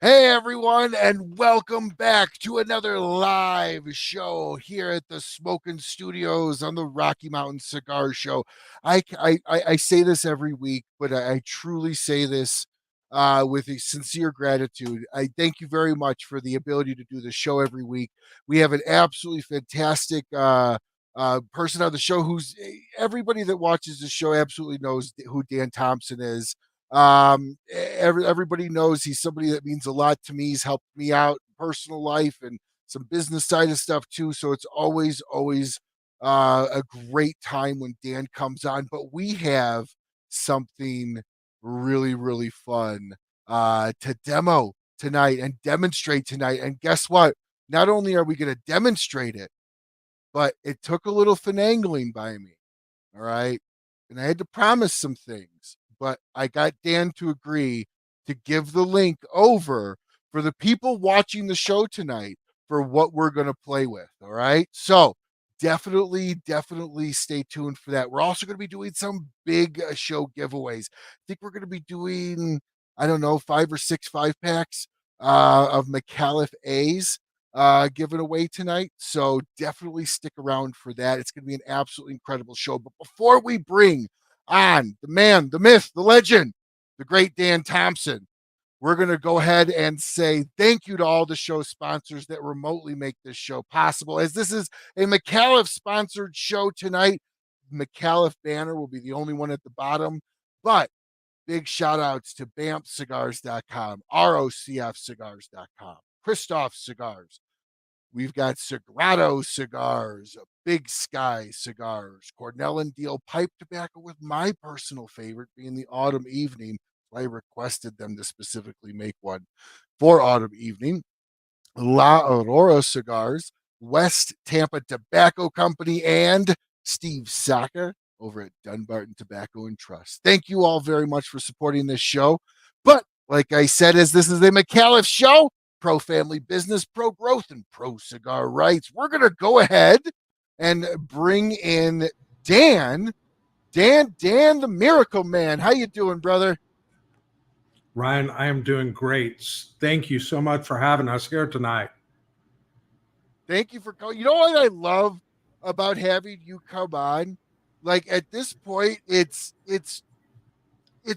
Hey everyone, and welcome back to another live show here at the Smoking Studios on the Rocky Mountain Cigar Show. I say this every week, but I truly say this with a sincere gratitude. I thank you very much for the ability to do the show every week. We have an absolutely fantastic person on the show who's everybody that watches the show absolutely knows who Dan Thompson is. Everybody knows he's somebody that means a lot to me. He's helped me out in personal life and some business side of stuff too. So it's always a great time when Dan comes on. But we have something really fun to demo tonight and demonstrate tonight. And guess what? Not only are we going to demonstrate it, but it took a little finagling by me. All right. And I had to promise some things, but I got Dan to agree to give the link over for the people watching the show tonight for what we're going to play with. All right. So definitely stay tuned for that. We're also going to be doing some big show giveaways. I think we're going to be doing, I don't know, 5 or 6 5-packs of Micallef A's given away tonight. So definitely stick around for that. It's going to be an absolutely incredible show. But before we bring on the man, the myth, the legend, the great Dan Thompson, we're going to go ahead and say thank you to all the show sponsors that remotely make this show possible. As this is a Micallef sponsored show tonight, Micallef banner will be the only one at the bottom. But big shout outs to BAMFcigars.com, ROCFcigars.com, Kristoff Cigars. We've got Sagrado Cigars, Big Sky Cigars, Cornell and Diehl pipe tobacco, with my personal favorite being the Autumn Evening. I requested them to specifically make one for Autumn Evening. La Aurora Cigars, West Tampa Tobacco Company, and Steve Saka over at Dunbarton Tobacco and Trust. Thank you all very much for supporting this show. But like I said, as this is a Micallef show, pro family business, pro growth, and pro cigar rights, we're going to go ahead and bring in Dan the Miracle Man. How you doing, brother? Ryan, I am doing great. Thank you so much for having us here tonight. Thank you for calling. You know what I love about having you come on? Like at this point, it's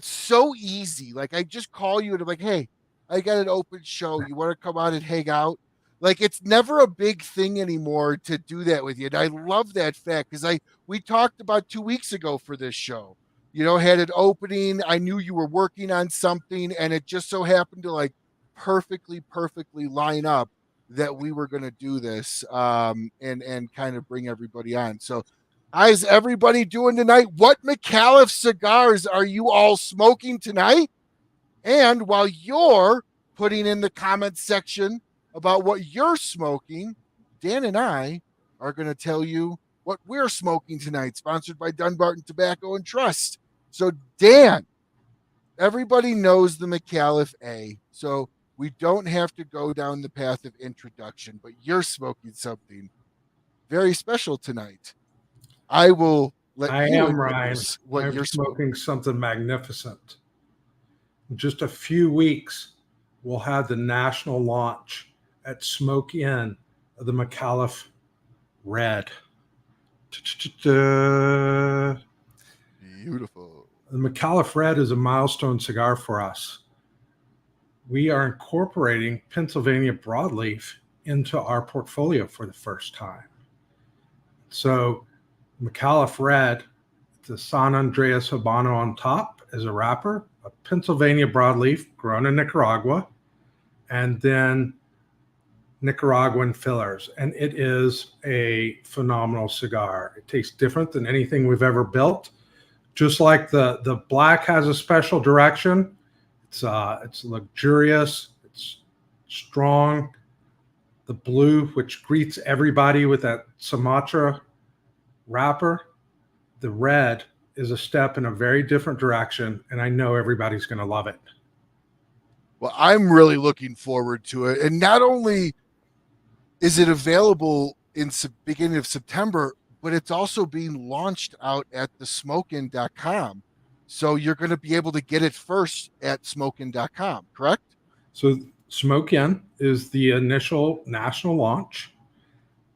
so easy. Like I just call you and I'm like, hey, I got an open show. You want to come on and hang out? Like it's never a big thing anymore to do that with you. And I love that fact because we talked about 2 weeks ago for this show. You know, had an opening. I knew you were working on something, and it just so happened to like perfectly line up that we were going to do this and kind of bring everybody on. So how's everybody doing tonight? What Micallef cigars are you all smoking tonight? And while you're putting in the comments section about what you're smoking, Dan and I are going to tell you what we're smoking tonight, sponsored by Dunbarton Tobacco and Trust. So, Dan, everybody knows the Micallef A, so we don't have to go down the path of introduction, but you're smoking something very special tonight. I will let I you am, Ryan. introduce what you're smoking something magnificent. In just a few weeks, we'll have the national launch at Smoke Inn of the Micallef Red. Beautiful. The Micallef Red is a milestone cigar for us. We are incorporating Pennsylvania broadleaf into our portfolio for the first time. So Micallef Red, the San Andreas Habano on top as a wrapper, a Pennsylvania broadleaf grown in Nicaragua, and then Nicaraguan fillers. And it is a phenomenal cigar. It tastes different than anything we've ever built. Just like the black has a special direction. It's luxurious. It's strong. The blue, which greets everybody with that Sumatra wrapper. The red is a step in a very different direction, and I know everybody's going to love it. Well, I'm really looking forward to it. And not only is it available in beginning of September, but it's also being launched out at the smokein.com. So you're going to be able to get it first at smokein.com, correct? So Smoke In is the initial national launch.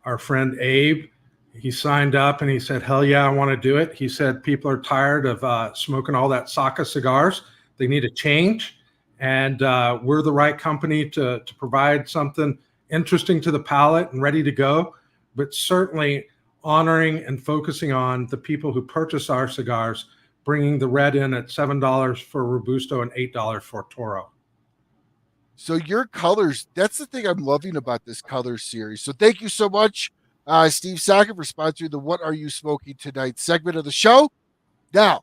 Our friend Abe, he signed up and he said, hell yeah, I want to do it. He said people are tired of smoking all that Saka cigars. They need a change. And we're the right company to provide something interesting to the palate and ready to go, but certainly honoring and focusing on the people who purchase our cigars, bringing the red in at $7 for Robusto and $8 for Toro. So your colors, that's the thing I'm loving about this color series. So thank you so much, Steve Saka, for sponsoring the What Are You Smoking Tonight segment of the show. Now,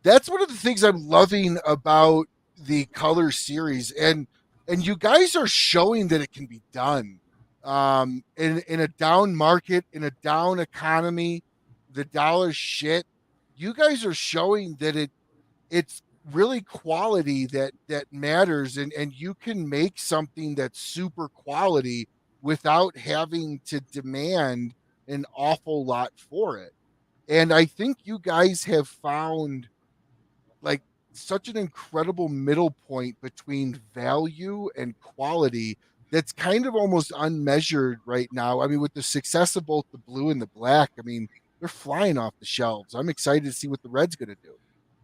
that's one of the things I'm loving about the color series. And you guys are showing that it can be done. In a down market, in a down economy, the dollar shit, you guys are showing that it's really quality that matters, and you can make something that's super quality without having to demand an awful lot for it. And I think you guys have found like such an incredible middle point between value and quality that's kind of almost unmeasured right now. I mean, with the success of both the blue and the black, I mean, they're flying off the shelves. I'm excited to see what the red's going to do.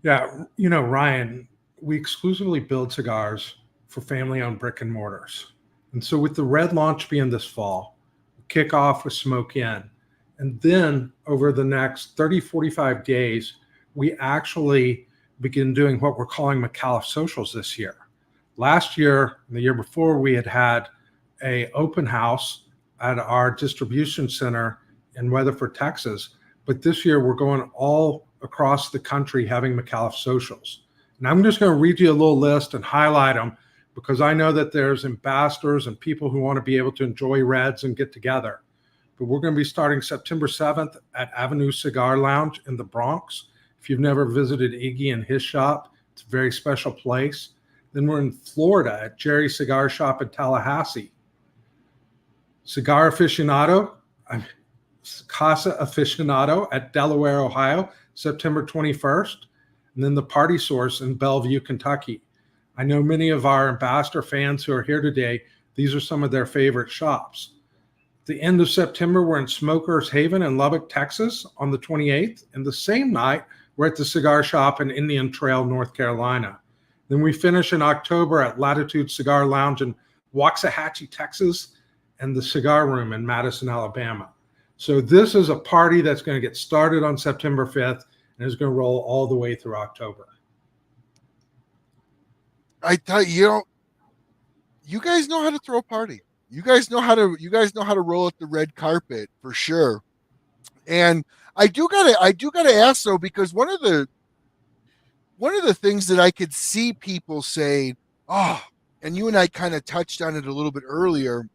Yeah, Ryan, we exclusively build cigars for family-owned brick and mortars. And so with the red launch being this fall, kick off with Smoke In. And then over the next 30, 45 days, we actually begin doing what we're calling Micallef Socials this year. Last year and the year before, we had an open house at our distribution center in Weatherford, Texas. But this year, we're going all across the country having Micallef Socials. And I'm just going to read you a little list and highlight them because I know that there's ambassadors and people who want to be able to enjoy reds and get together. But we're going to be starting September 7th at Avenue Cigar Lounge in the Bronx. If you've never visited Iggy and his shop, it's a very special place. Then we're in Florida at Jerry's Cigar Shop in Tallahassee. Cigar Aficionado, Casa Aficionado at Delaware, Ohio, September 21st. And then the Party Source in Bellevue, Kentucky. I know many of our ambassador fans who are here today, these are some of their favorite shops. At the end of September, we're in Smokers Haven in Lubbock, Texas on the 28th. And the same night, we're at the Cigar Shop in Indian Trail, North Carolina. Then we finish in October at Latitude Cigar Lounge in Waxahachie, Texas, and the Cigar Room in Madison, Alabama. So this is a party that's going to get started on September 5th and is going to roll all the way through October. I tell you, you guys know how to throw a party. You guys know how to roll out the red carpet for sure. And I do gotta ask though, because one of the things that I could see people say, oh, and you and I kind of touched on it a little bit earlier.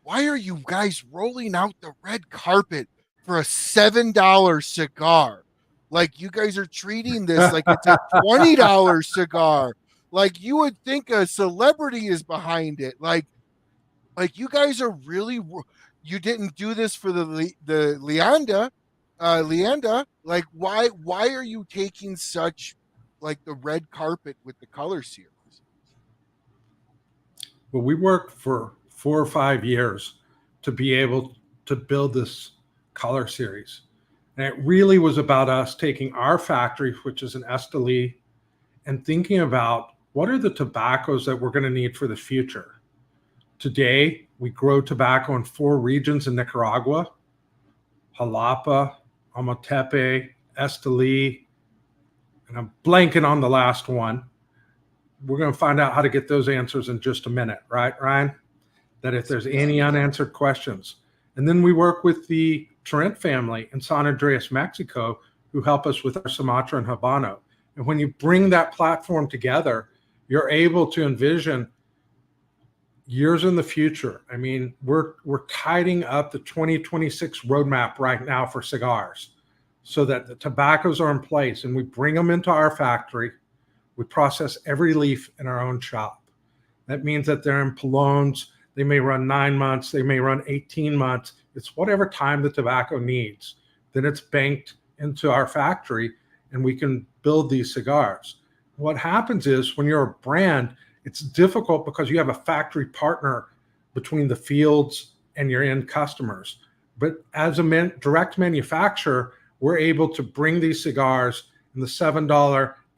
Why are you guys rolling out the red carpet for a $7 cigar? Like you guys are treating this like it's a $20 cigar. Like you would think a celebrity is behind it. Like you guys are really, you didn't do this for the Leanda. Like why are you taking such like the red carpet with the color series? Well, we worked for 4 or 5 years to be able to build this color series. And it really was about us taking our factory, which is an Esteli, and thinking about what are the tobaccos that we're going to need for the future. Today, we grow tobacco in 4 regions in Nicaragua: Jalapa, Ometepe, Esteli, and I'm blanking on the last one. We're going to find out how to get those answers in just a minute, right, Ryan? That if there's any unanswered questions. And then we work with the Torrent family in San Andreas, Mexico, who help us with our Sumatra and Habano. And when you bring that platform together, you're able to envision years in the future. I mean, we're tidying up the 2026 roadmap right now for cigars so that the tobaccos are in place and we bring them into our factory. We process every leaf in our own shop. That means that they're in pilones. They may run 9 months. They may run 18 months. It's whatever time the tobacco needs. Then it's banked into our factory and we can build these cigars. What happens is when you're a brand, It's difficult because you have a factory partner between the fields and your end customers. But as a direct manufacturer, we're able to bring these cigars in the $7,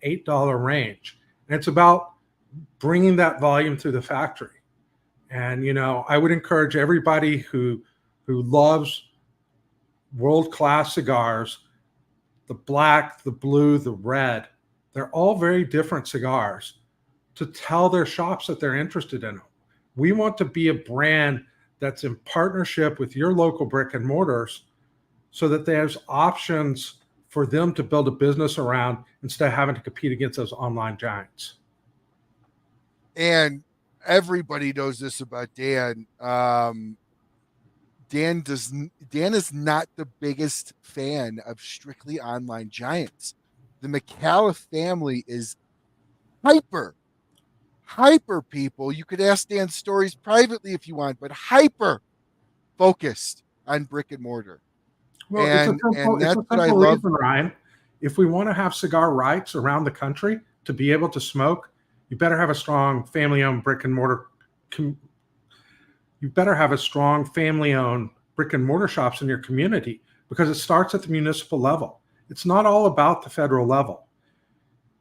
$8 range. And it's about bringing that volume through the factory. And, I would encourage everybody who loves world-class cigars, the black, the blue, the red, they're all very different cigars, to tell their shops that they're interested in them. We want to be a brand that's in partnership with your local brick and mortars so that there's options for them to build a business around instead of having to compete against those online giants. And everybody knows this about Dan. Dan is not the biggest fan of strictly online giants. The Micallef family is hyper people. You could ask Dan stories privately if you want, but hyper focused on brick and mortar. Well, and that's what I love. Reason, Ryan. If we want to have cigar rights around the country to be able to smoke, you better have a strong family-owned brick and mortar. You better have a strong family-owned brick and mortar shops in your community, because it starts at the municipal level. It's not all about the federal level.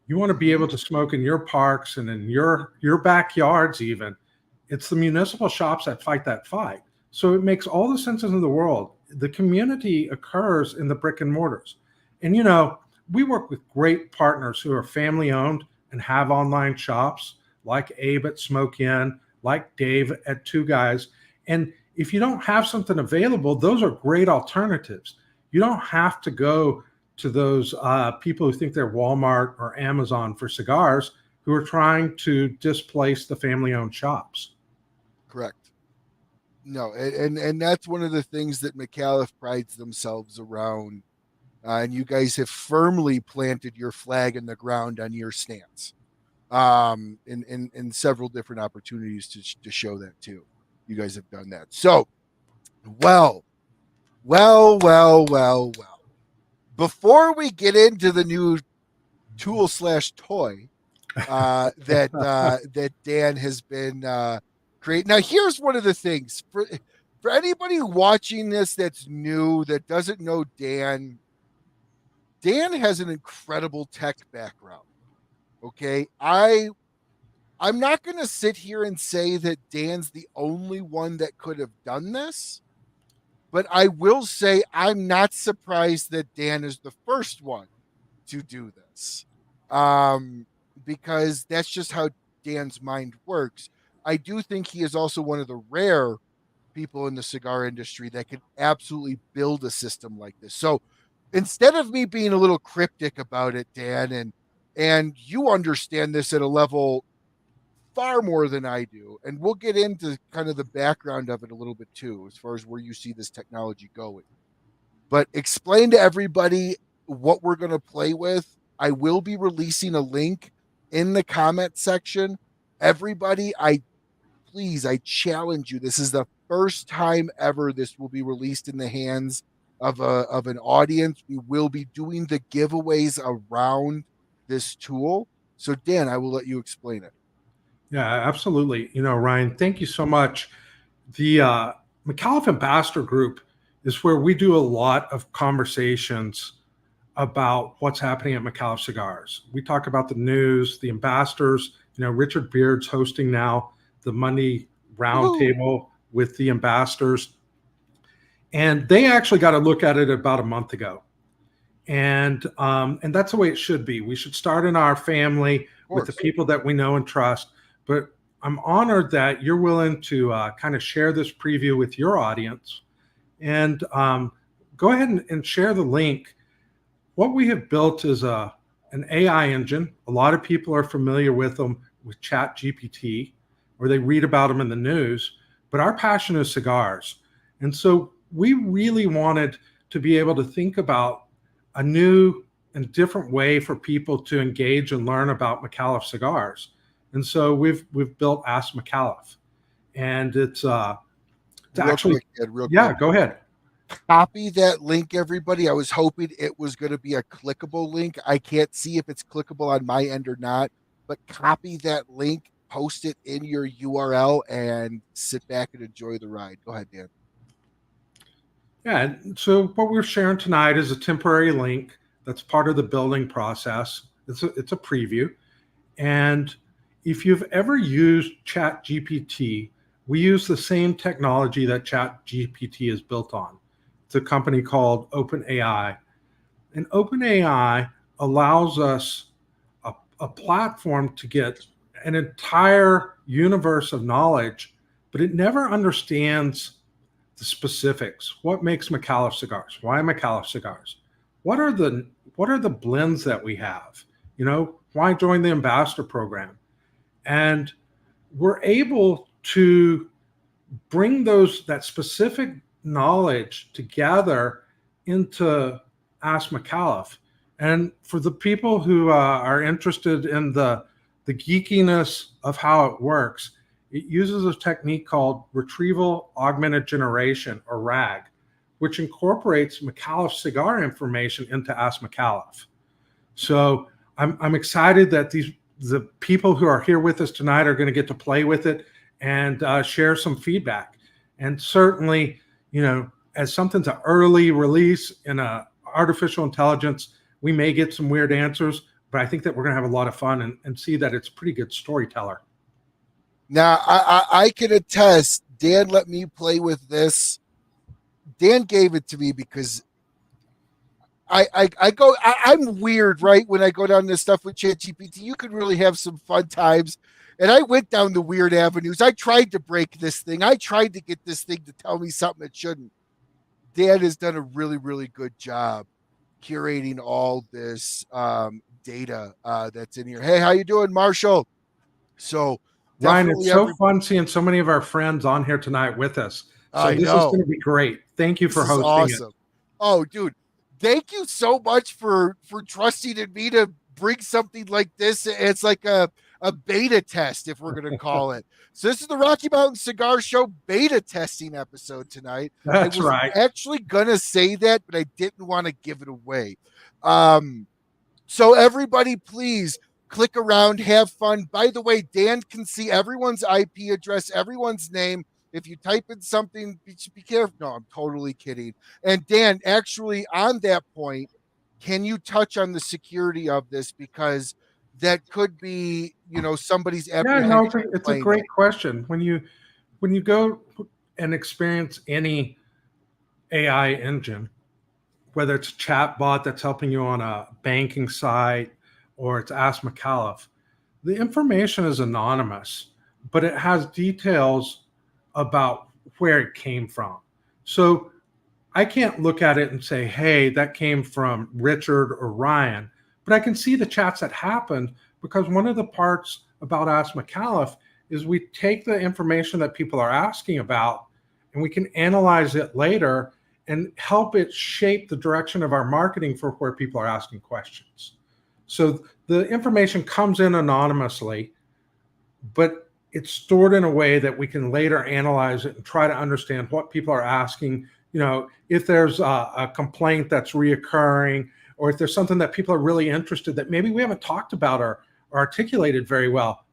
You want to be able to smoke in your parks and in your backyards even. It's the municipal shops that fight that fight. So it makes all the sense in the world. The community occurs in the brick and mortars. And, we work with great partners who are family-owned and have online shops, like Abe at Smoke Inn, like Dave at Two Guys. And if you don't have something available, those are great alternatives. You don't have to go to those people who think they're Walmart or Amazon for cigars, who are trying to displace the family-owned shops. Correct. No, and that's one of the things that Micallef prides themselves around. And you guys have firmly planted your flag in the ground on your stance in several different opportunities to show that too. You guys have done that. So, well. Before we get into the new tool/toy that Dan has been creating. Now, here's one of the things for anybody watching this that's new, that doesn't know Dan. Dan has an incredible tech background. Okay, I'm not going to sit here and say that Dan's the only one that could have done this. But I will say I'm not surprised that Dan is the first one to do this, because that's just how Dan's mind works. I do think he is also one of the rare people in the cigar industry that can absolutely build a system like this. So instead of me being a little cryptic about it, Dan, and you understand this at a level far more than I do, and we'll get into kind of the background of it a little bit too, as far as where you see this technology going. But explain to everybody what we're going to play with. I will be releasing a link in the comment section. Everybody, I challenge you. This is the first time ever this will be released in the hands of an audience. We will be doing the giveaways around this tool. So Dan, I will let you explain it. Yeah, absolutely. Ryan, thank you so much. The Micallef Ambassador Group is where we do a lot of conversations about what's happening at Micallef Cigars. We talk about the news, the ambassadors. Richard Beard's hosting now the Monday roundtable with the ambassadors. And they actually got a look at it about a month ago. And that's the way it should be. We should start in our family with the people that we know and trust. But I'm honored that you're willing to kind of share this preview with your audience. And go ahead and share the link. What we have built is an AI engine. A lot of people are familiar with them with ChatGPT, or they read about them in the news. But our passion is cigars. And so we really wanted to be able to think about a new and different way for people to engage and learn about Micallef Cigars. And so we've built Ask Micallef, and it's actually quick. Go ahead. Copy that link, everybody. I was hoping it was going to be a clickable link. I can't see if it's clickable on my end or not, but copy that link. post it in your URL and sit back and enjoy the ride. Go ahead, Dan. Yeah, so what we're sharing tonight is a temporary link that's part of the building process. It's a preview. And if you've ever used ChatGPT, we use the same technology that ChatGPT is built on. It's a company called OpenAI. And OpenAI allows us a platform to get an entire universe of knowledge, but it never understands the specifics. What makes Micallef cigars? Why Micallef cigars? What are the blends that we have? You know, why join the ambassador program? And we're able to bring that specific knowledge together into Ask Micallef. And for the people who are interested in the geekiness of how it works, it uses a technique called retrieval augmented generation, or RAG, which incorporates Micallef cigar information into Ask Micallef. So I'm excited that the people who are here with us tonight are going to get to play with it and share some feedback. And certainly, you know, as something's an early release in artificial intelligence, we may get some weird answers, but I think that we're going to have a lot of fun and see that it's a pretty good storyteller. Now, I can attest, Dan let me play with this. Dan gave it to me because I'm weird, right? When I go down this stuff with ChatGPT, you can really have some fun times. And I went down the weird avenues. I tried to break this thing. I tried to get this thing to tell me something it shouldn't. Dan has done a really, really good job curating all this data that's in here. Hey, how you doing, Marshall? So, Ryan, it's so fun seeing so many of our friends on here tonight with us. So this is going to be great. Thank you for hosting it. Oh, dude, thank you so much for trusting in me to bring something like this. It's like a beta test, if we're going to call it. So this is the Rocky Mountain Cigar Show beta testing episode tonight. That's right. I was actually going to say that, but I didn't want to give it away. So everybody, please click around, have fun. By the way, Dan can see everyone's IP address, everyone's name. If you type in something, be careful. No, I'm totally kidding. And Dan, actually, on that point, can you touch on the security of this? Because that could be, you know, somebody's apprehension. Yeah, no, it's a great question. When you go and experience any AI engine, whether it's a chat bot that's helping you on a banking site or it's Ask Micallef, the information is anonymous, but it has details about where it came from. So I can't look at it and say, hey, that came from Richard or Ryan, but I can see the chats that happened, because one of the parts about Ask Micallef is we take the information that people are asking about and we can analyze it later and help it shape the direction of our marketing for where people are asking questions. So the information comes in anonymously, but it's stored in a way that we can later analyze it and try to understand what people are asking. You know, if there's a complaint that's reoccurring, or if there's something that people are really interested that maybe we haven't talked about or articulated very well,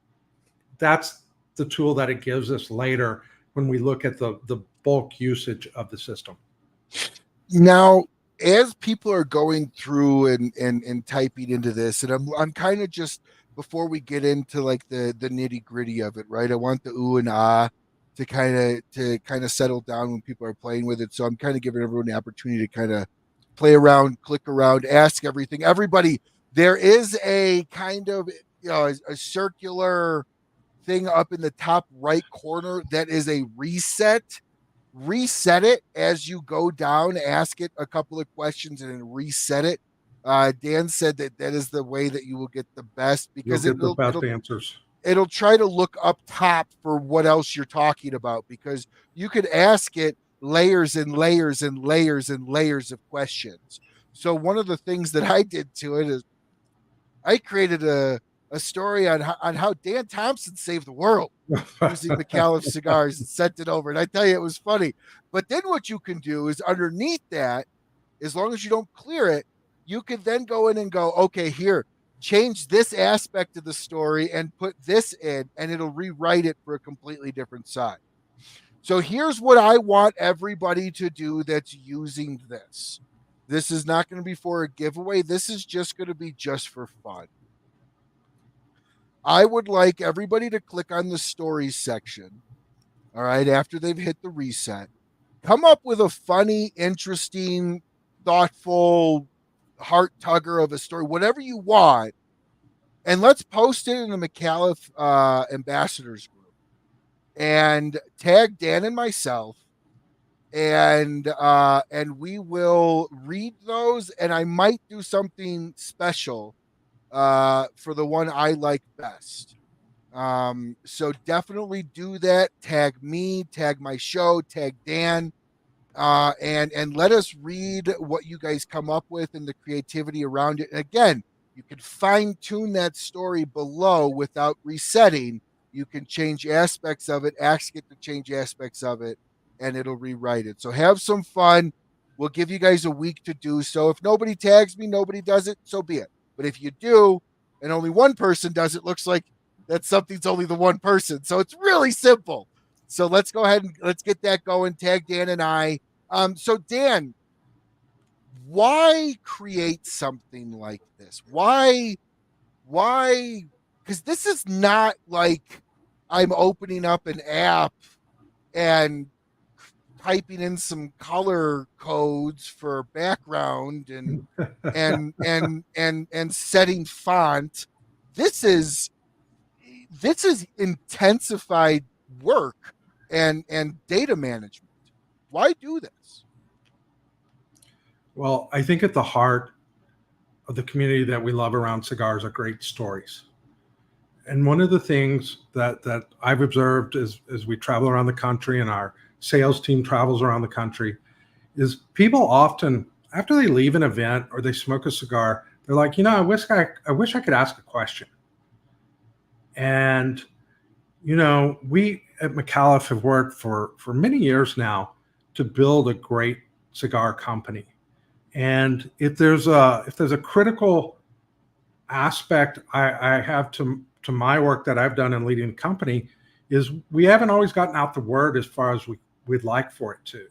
that's the tool that it gives us later when we look at the bulk usage of the system. Now, as people are going through and typing into this, and I'm kind of just, before we get into like the nitty gritty of it, right? I want the ooh and ah to kind of settle down when people are playing with it. So I'm kind of giving everyone the opportunity to kind of play around, click around, ask everything. Everybody, there is a kind of, you know, a circular thing up in the top right corner that is a reset. Reset it as you go down, ask it a couple of questions and then reset it. Dan said that is the way that you will get the best, because it'll get the best answers. It'll try to look up top for what else you're talking about, because you could ask it layers and layers and layers and layers of questions. So one of the things that I did to it is I created a story on how Dan Thompson saved the world using Micallef Cigars and sent it over. And I tell you, it was funny. But then what you can do is underneath that, as long as you don't clear it, you can then go in and go, okay, here, change this aspect of the story and put this in, and it'll rewrite it for a completely different side. So here's what I want everybody to do that's using this. This is not going to be for a giveaway. This is just going to be just for fun. I would like everybody to click on the stories section. All right, after they've hit the reset, come up with a funny, interesting, thoughtful, heart tugger of a story, whatever you want, and let's post it in the Micallef ambassadors group and tag Dan and myself, and we will read those, and I might do something special for the one I like best. So definitely do that. Tag me, tag my show, tag Dan, and let us read what you guys come up with and the creativity around it. And again, you can fine tune that story below without resetting. You can change aspects of it, ask it to change aspects of it, and it'll rewrite it. So have some fun. We'll give you guys a week to do so. If nobody tags me, nobody does it, so be it. But if you do, and only one person does it, looks like that something's only the one person. So it's really simple. So let's go ahead and let's get that going. Tag Dan and I. So Dan, why create something like this? Why? Because this is not like I'm opening up an app and typing in some color codes for background and setting font. This is intensified work and data management. Why do this? Well, I think at the heart of the community that we love around cigars are great stories. And one of the things that I've observed as we travel around the country and our sales team travels around the country is people often, after they leave an event or they smoke a cigar, they're like, I wish I could ask a question. And, we at Micallef have worked for many years now to build a great cigar company. And if there's a critical aspect I have to my work that I've done in leading the company is we haven't always gotten out the word as far as we'd like for it to.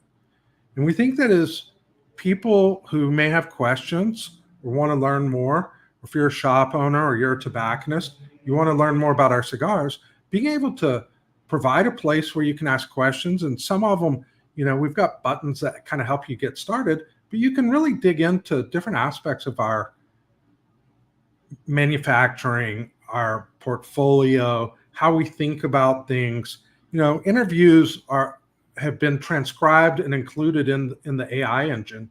And we think that as people who may have questions or want to learn more, if you're a shop owner or you're a tobacconist, you want to learn more about our cigars, being able to provide a place where you can ask questions. And some of them, we've got buttons that kind of help you get started, but you can really dig into different aspects of our manufacturing, our portfolio, how we think about things. Interviews have been transcribed and included in the AI engine.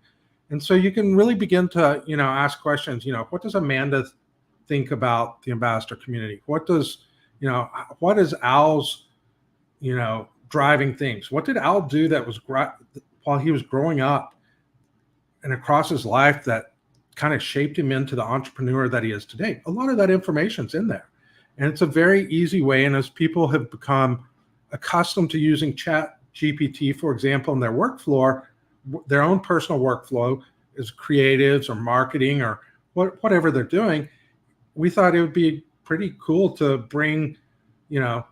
And so you can really begin to, ask questions, what does Amanda think about the ambassador community? What is Al's, driving things? What did Al do that was while he was growing up and across his life that kind of shaped him into the entrepreneur that he is today? A lot of that information's in there. And it's a very easy way. And as people have become accustomed to using Chat GPT, for example, in their workflow, their own personal workflow as creatives or marketing or whatever they're doing, we thought it would be pretty cool to bring,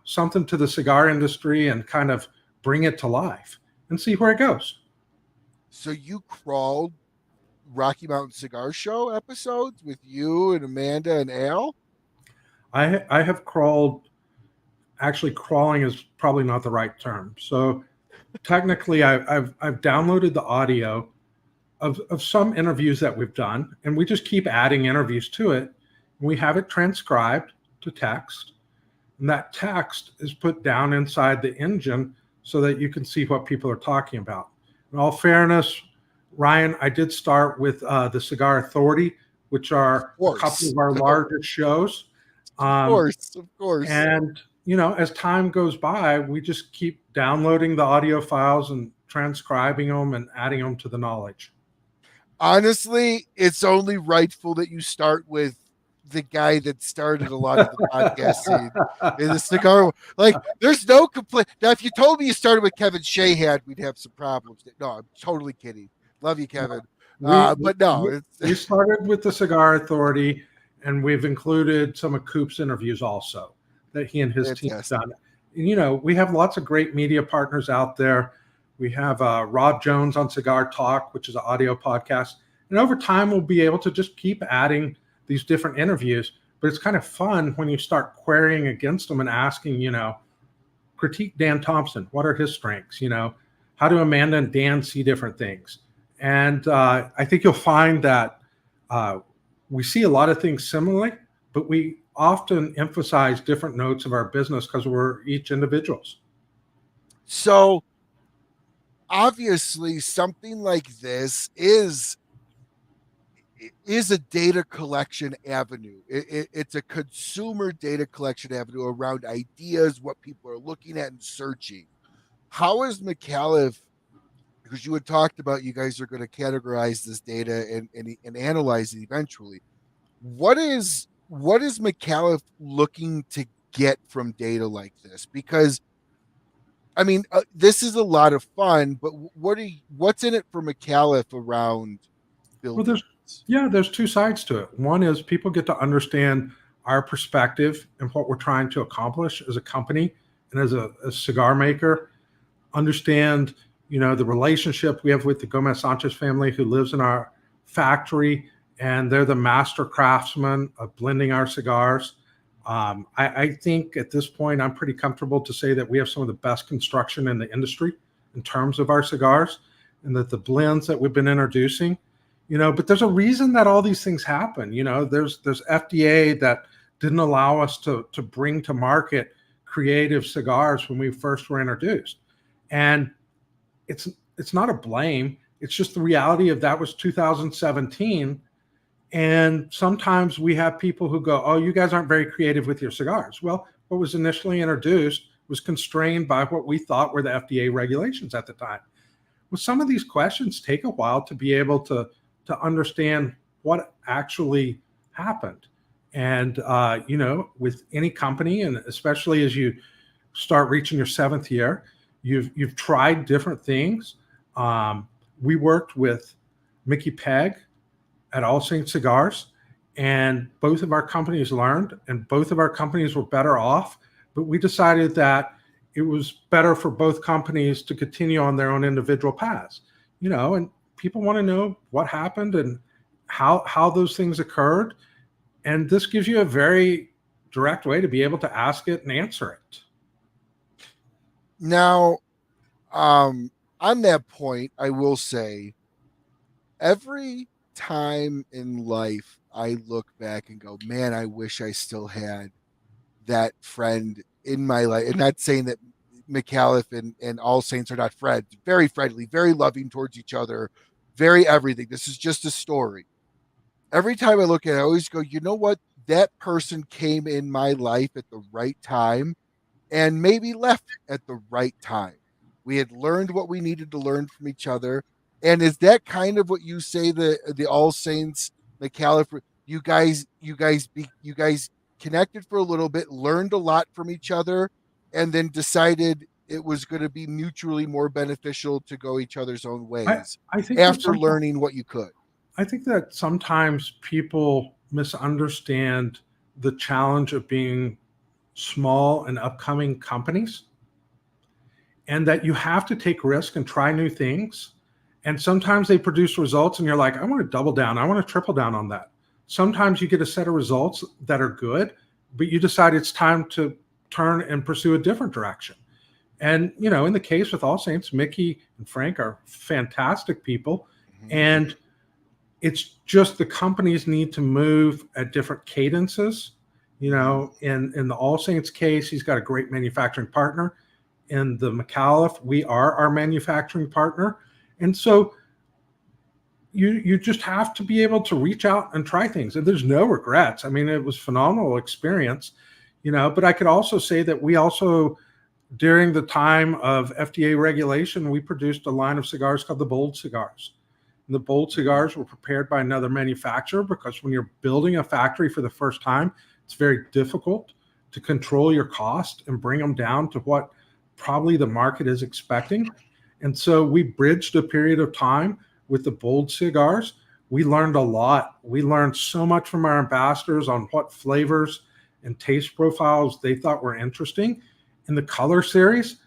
something to the cigar industry and kind of bring it to life and see where it goes. So you crawled Rocky Mountain Cigar Show episodes with you and Amanda and Al? I have crawled. Actually, crawling is probably not the right term. So technically, I've downloaded the audio of some interviews that we've done, and we just keep adding interviews to it. We have it transcribed to text, and that text is put down inside the engine so that you can see what people are talking about. In all fairness, Ryan, I did start with the Cigar Authority, which are a couple of our largest shows. Of course. And, as time goes by, we just keep downloading the audio files and transcribing them and adding them to the knowledge. Honestly, it's only rightful that you start with the guy that started a lot of the podcast scene in the cigar. Like, there's no complaint. Now, if you told me you started with Kevin Shahan, we'd have some problems. No, I'm totally kidding. Love you, Kevin. But no. We started with the Cigar Authority, And we've included some of Coop's interviews also that he and his team have done. And, we have lots of great media partners out there. We have Rob Jones on Cigar Talk, which is an audio podcast. And over time, we'll be able to just keep adding these different interviews. But it's kind of fun when you start querying against them and asking, critique Dan Thompson. What are his strengths? How do Amanda and Dan see different things? And I think you'll find that we see a lot of things similarly, but we often emphasize different notes of our business because we're each individuals. So obviously something like this is a data collection avenue. It's a consumer data collection avenue around ideas, what people are looking at and searching. How is Micallef, because you had talked about you guys are going to categorize this data and analyze it eventually. What is Micallef looking to get from data like this? Because I mean, this is a lot of fun, but what's in it for Micallef around building? Well, there's two sides to it. One is people get to understand our perspective and what we're trying to accomplish as a company and as a cigar maker. Understand, the relationship we have with the Gomez Sanchez family who lives in our factory, and they're the master craftsmen of blending our cigars. I think at this point, I'm pretty comfortable to say that we have some of the best construction in the industry in terms of our cigars, and that the blends that we've been introducing, but there's a reason that all these things happen. There's FDA that didn't allow us to bring to market creative cigars when we first were introduced. And it's not a blame. It's just the reality of that was 2017. And sometimes we have people who go, oh, you guys aren't very creative with your cigars. Well, what was initially introduced was constrained by what we thought were the FDA regulations at the time. Well, some of these questions take a while to be able to understand what actually happened. And, with any company, and especially as you start reaching your 7th year, you've tried different things. We worked with Mickey Pegg at All Saints Cigars, and both of our companies learned, and both of our companies were better off. But we decided that it was better for both companies to continue on their own individual paths, and people want to know what happened and how those things occurred. And this gives you a very direct way to be able to ask it and answer it. Now, on that point, I will say every time in life I look back and go, man, I wish I still had that friend in my life. And not saying that Micallef and All Saints are not friends, very friendly, very loving towards each other, very everything. This is just a story. Every time I look at it, I always go, you know what? That person came in my life at the right time and maybe left at the right time. We had learned what we needed to learn from each other. And is that kind of what you say the All Saints, Micallef, you guys connected for a little bit, learned a lot from each other, and then decided it was going to be mutually more beneficial to go each other's own ways I think after learning what you could? I think that sometimes people misunderstand the challenge of being small and upcoming companies, and that you have to take risk and try new things. And sometimes they produce results and you're like, I want to double down. I want to triple down on that. Sometimes you get a set of results that are good, but you decide it's time to turn and pursue a different direction. And, in the case with All Saints, Mickey and Frank are fantastic people. Mm-hmm. And it's just the companies need to move at different cadences. In the All Saints case, he's got a great manufacturing partner. In the Micallef, we are our manufacturing partner. And so you just have to be able to reach out and try things. And there's no regrets. I mean, it was a phenomenal experience, but I could also say that we also, during the time of FDA regulation, we produced a line of cigars called the Bold Cigars. And the Bold Cigars were prepared by another manufacturer, because when you're building a factory for the first time, it's very difficult to control your cost and bring them down to what probably the market is expecting. And so we bridged a period of time with the Bold Cigars We learned a lot. We learned so much from our ambassadors on what flavors and taste profiles they thought were interesting. In the color series,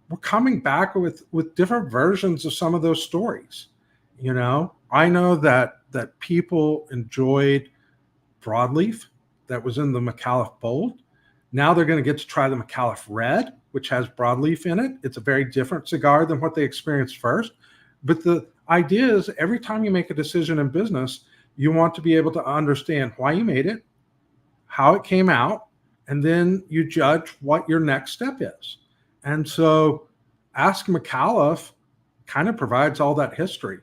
we're coming back with different versions of some of those stories. I know that people enjoyed broadleaf that was in the Micallef Bold. Now they're going to get to try the Micallef Red, which has broadleaf in it. It's a very different cigar than what they experienced first. But the idea is every time you make a decision in business, you want to be able to understand why you made it, how it came out, and then you judge what your next step is. And so Ask Micallef kind of provides all that history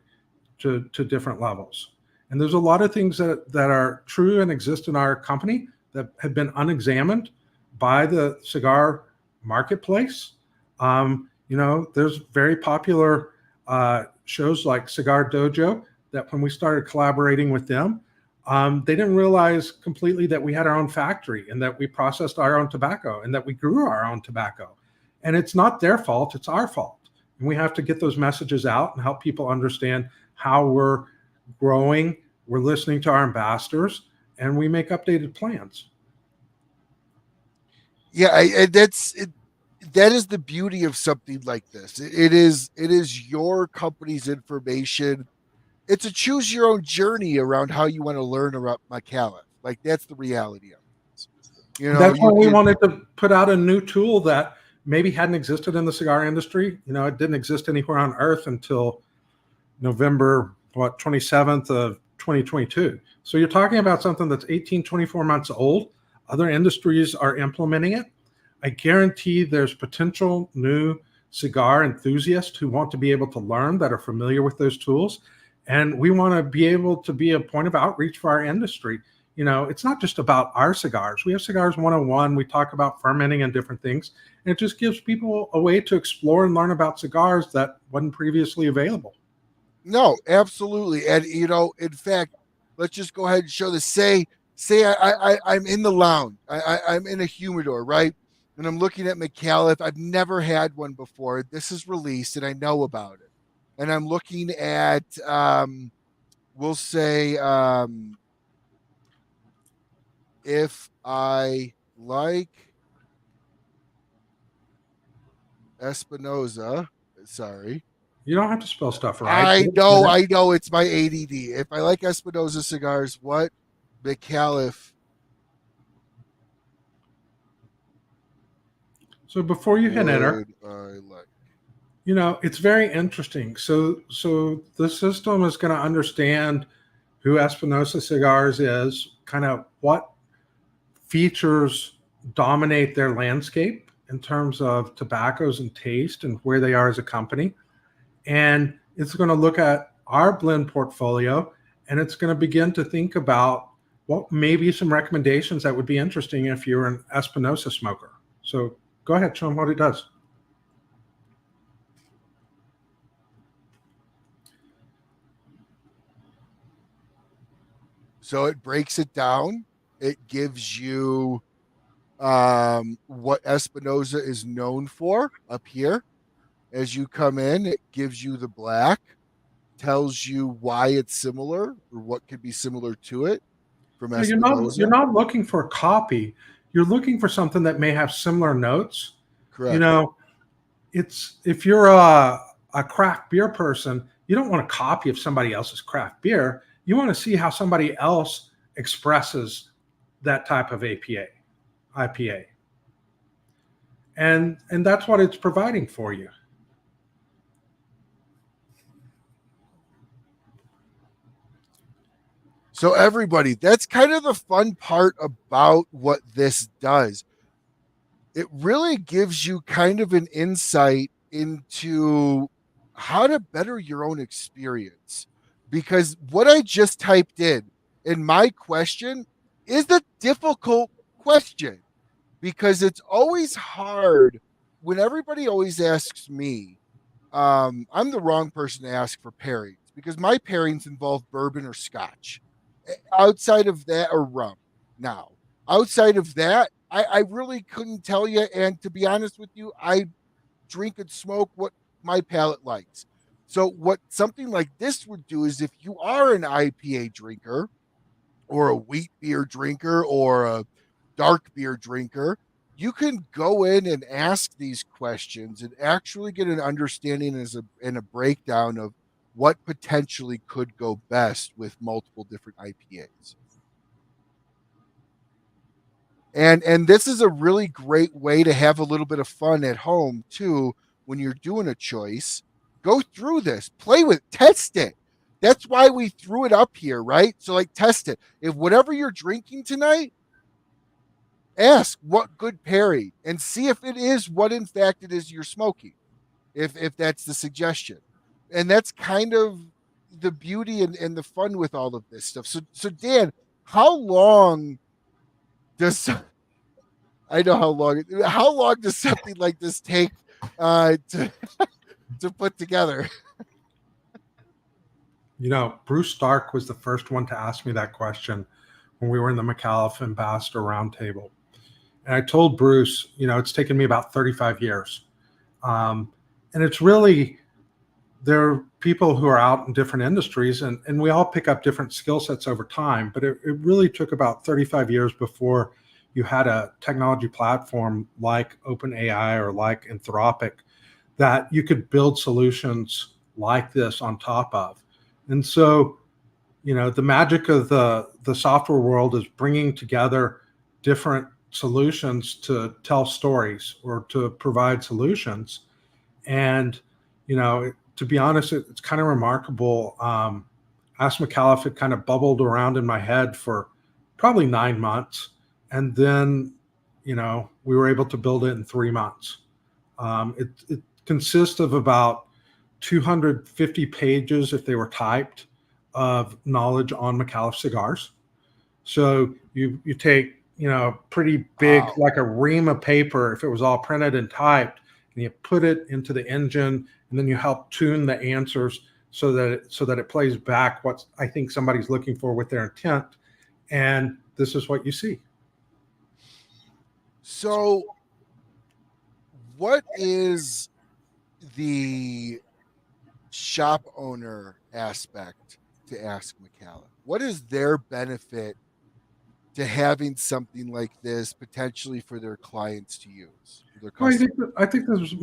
to different levels. And there's a lot of things that are true and exist in our company that have been unexamined by the cigar marketplace. There's very popular shows like Cigar Dojo that when we started collaborating with them, they didn't realize completely that we had our own factory and that we processed our own tobacco and that we grew our own tobacco. And it's not their fault, it's our fault. And we have to get those messages out and help people understand how we're growing, we're listening to our ambassadors, and we make updated plans. Yeah, that is the beauty of something like this. It is your company's information. It's a choose your own journey around how you want to learn about Micallef. Like that's the reality of it. That's why we wanted to put out a new tool that maybe hadn't existed in the cigar industry. It didn't exist anywhere on earth until November 27th of 2022. So you're talking about something that's 18, 24 months old. Other industries are implementing it. I guarantee there's potential new cigar enthusiasts who want to be able to learn, that are familiar with those tools. And we want to be able to be a point of outreach for our industry. It's not just about our cigars. We have Cigars 101. We talk about fermenting and different things. And it just gives people a way to explore and learn about cigars that wasn't previously available. No, absolutely. And, in fact, let's just go ahead and show this. Say I'm in the lounge. I'm in a humidor, right? And I'm looking at Micallef. I've never had one before. This is released and I know about it. And I'm looking at, we'll say, if I like Espinosa, sorry. You don't have to spell stuff right. I know. It's my ADD. If I like Espinosa cigars, what Micallef? So before you hit enter, I like? It's very interesting. So the system is going to understand who Espinosa Cigars is, kind of what features dominate their landscape in terms of tobaccos and taste and where they are as a company. And it's going to look at our blend portfolio and it's going to begin to think about what maybe some recommendations that would be interesting if you're an Espinosa smoker. So go ahead, show them what it does. So it breaks it down. It gives you what Espinosa is known for up here. As you come in, it gives you the black, tells you why it's similar or what could be similar to it from Espinosa. You're not looking for a copy. You're looking for something that may have similar notes. Correct. It's if you're a craft beer person, you don't want a copy of somebody else's craft beer. You want to see how somebody else expresses that type of IPA. And that's what it's providing for you. So everybody, that's kind of the fun part about what this does. It really gives you kind of an insight into how to better your own experience. Because what I just typed in my question is a difficult question because it's always hard when everybody always asks me. I'm the wrong person to ask for pairings because my pairings involve bourbon or scotch. Outside of that, or rum. Now, outside of that, I really couldn't tell you. And to be honest with you, I drink and smoke what my palate likes. So what something like this would do is if you are an IPA drinker or a wheat beer drinker or a dark beer drinker, you can go in and ask these questions and actually get an understanding and a breakdown of what potentially could go best with multiple different IPAs. And this is a really great way to have a little bit of fun at home too when you're doing a choice. Go through this, play with, test it. That's why we threw it up here, right? So like test it. If whatever you're drinking tonight, ask what good pairing and see if it is what in fact it is you're smoking. If that's the suggestion. And that's kind of the beauty and the fun with all of this stuff. So Dan, how long does I know how long does something like this take to to put together? You know, Bruce Stark was the first one to ask me that question when we were in the Micallef Ambassador Roundtable. And I told Bruce, you know, it's taken me about 35 years. And it's really, there are people who are out in different industries and we all pick up different skill sets over time, but it really took about 35 years before you had a technology platform like OpenAI or like Anthropic that you could build solutions like this on top of. And so, you know, the magic of the software world is bringing together different solutions to tell stories or to provide solutions. And, you know, to be honest, it's kind of remarkable. Ask Micallef, it kind of bubbled around in my head for probably 9 months. And then, you know, we were able to build it in 3 months. It consists of about 250 pages, if they were typed, of knowledge on Micallef cigars. So you take, you know, pretty big, Wow. like a ream of paper, if it was all printed and typed, and you put it into the engine, and then you help tune the answers so that it plays back what I think somebody's looking for with their intent. And this is what you see. So what is the shop owner aspect to Ask Micallef? What is their benefit to having something like this potentially for their clients to use, for their Well, customers? I think there's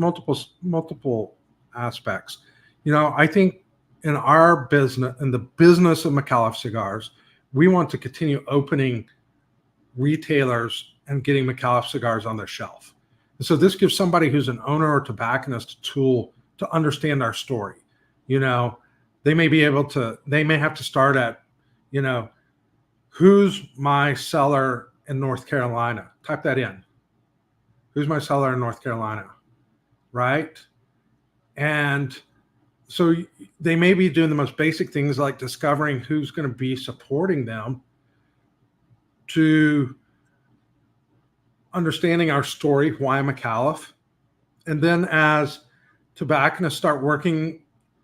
multiple aspects. You know, I think in our business, in the business of Micallef Cigars, we want to continue opening retailers and getting Micallef cigars on their shelf. And so this gives somebody who's an owner or tobacconist a tool to understand our story. You know, they may have to start at, you know, who's my seller in North Carolina? Type that in. Who's my seller in North Carolina? Right? And so they may be doing the most basic things like discovering who's going to be supporting them, to understanding our story, why Micallef. And then as tobacconists start working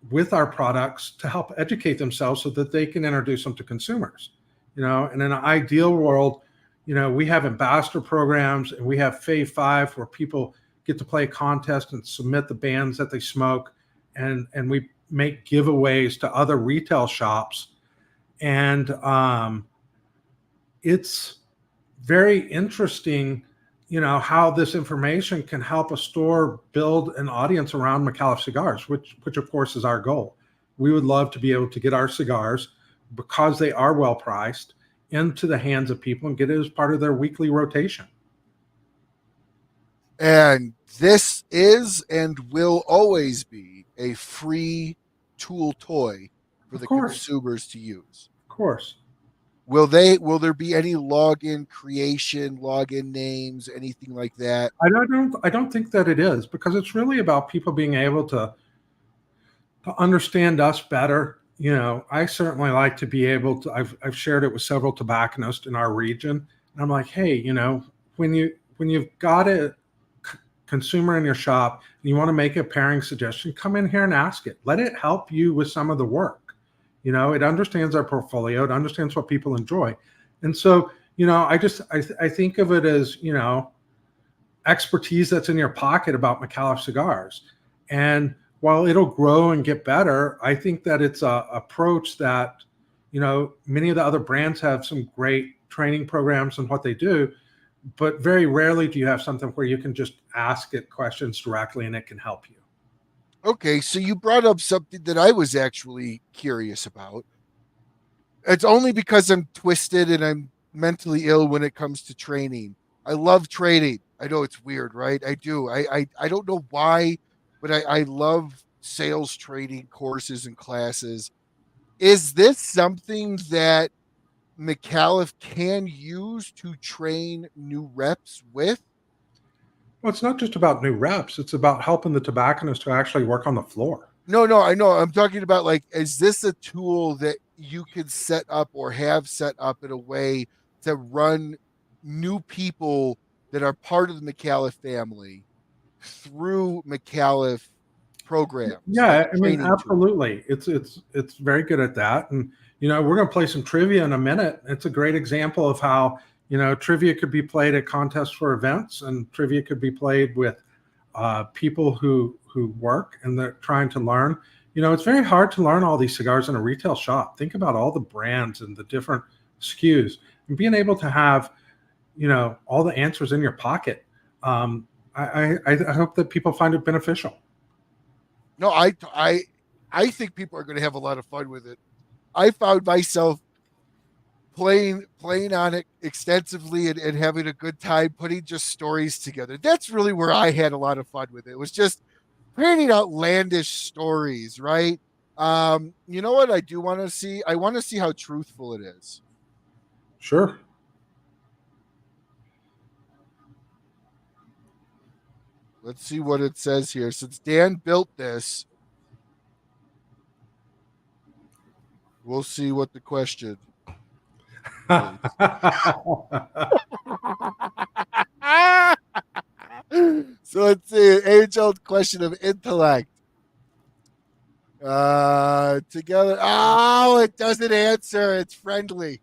with our products to help educate themselves so that they can introduce them to consumers. You know, in an ideal world, you know, we have ambassador programs and we have Fave 5 where people get to play a contest and submit the bands that they smoke. And we make giveaways to other retail shops. And it's very interesting, you know, how this information can help a store build an audience around Micallef cigars, which of course is our goal. We would love to be able to get our cigars, because they are well priced, into the hands of people and get it as part of their weekly rotation. And this is and will always be a free toy for the consumers to use. Of course. Will there be any login creation, login names, anything like that? I don't think that it is, because it's really about people being able to understand us better. You know, I certainly like to be able to, I've shared it with several tobacconists in our region. And I'm like, hey, you know, when you've got a consumer in your shop and you want to make a pairing suggestion, come in here and ask it. Let it help you with some of the work. You know, it understands our portfolio. It understands what people enjoy. And so, you know, I think of it as, you know, expertise that's in your pocket about Micallef cigars. And while it'll grow and get better, I think that it's a approach that, many of the other brands have some great training programs and what they do, but very rarely do you have something where you can just ask it questions directly and it can help you. Okay, so you brought up something that I was actually curious about. It's only because I'm twisted and I'm mentally ill when it comes to training. I love training. I know it's weird, right? I do. I don't know why, but I love sales training courses and classes. Is this something that Micallef can use to train new reps with? Well, it's not just about new reps. It's about helping the tobacconist to actually work on the floor. No, I know. I'm talking about, like, is this a tool that you could set up or have set up in a way to run new people that are part of the Micallef family through Micallef programs? Yeah, like I mean, training tools? absolutely. It's very good at that. And we're going to play some trivia in a minute. It's a great example of how, trivia could be played at contests for events, and trivia could be played with people who work and they're trying to learn. It's very hard to learn all these cigars in a retail shop. Think about all the brands and the different SKUs, and being able to have, all the answers in your pocket. I hope that people find it beneficial. No, I think people are going to have a lot of fun with it. I found myself playing on it extensively and having a good time putting just stories together. That's really where I had a lot of fun with it. It was just creating outlandish stories, right? You know what I do want to see? I want to see how truthful it is. Sure. Let's see what it says here. Since Dan built this, we'll see what the question is. So let's see. Age-old question of intellect. Together. Oh, it doesn't answer. It's friendly.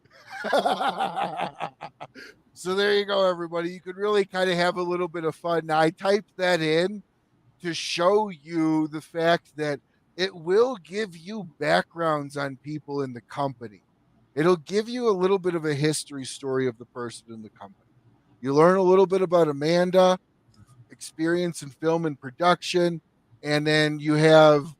So there you go, everybody. You could really kind of have a little bit of fun. Now, I typed that in to show you the fact that it will give you backgrounds on people in the company. It'll give you a little bit of a history story of the person in the company. You learn a little bit about Amanda, experience in film and production, and then you have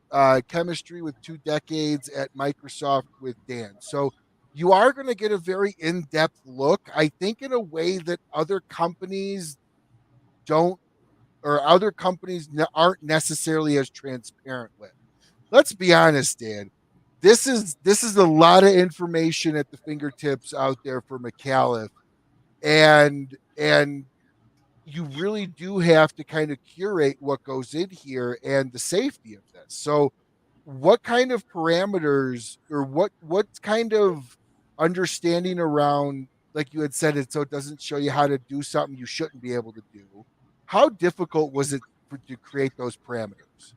chemistry with 2 decades at Microsoft with Dan. So you are going to get a very in-depth look, I think, in a way that other companies don't, or other companies aren't necessarily as transparent with. Let's be honest, Dan. This is a lot of information at the fingertips out there for Micallef, and you really do have to kind of curate what goes in here and the safety of this. So what kind of parameters, or what kind of understanding around, like you had said, it so it doesn't show you how to do something you shouldn't be able to do? How difficult was it to create those parameters?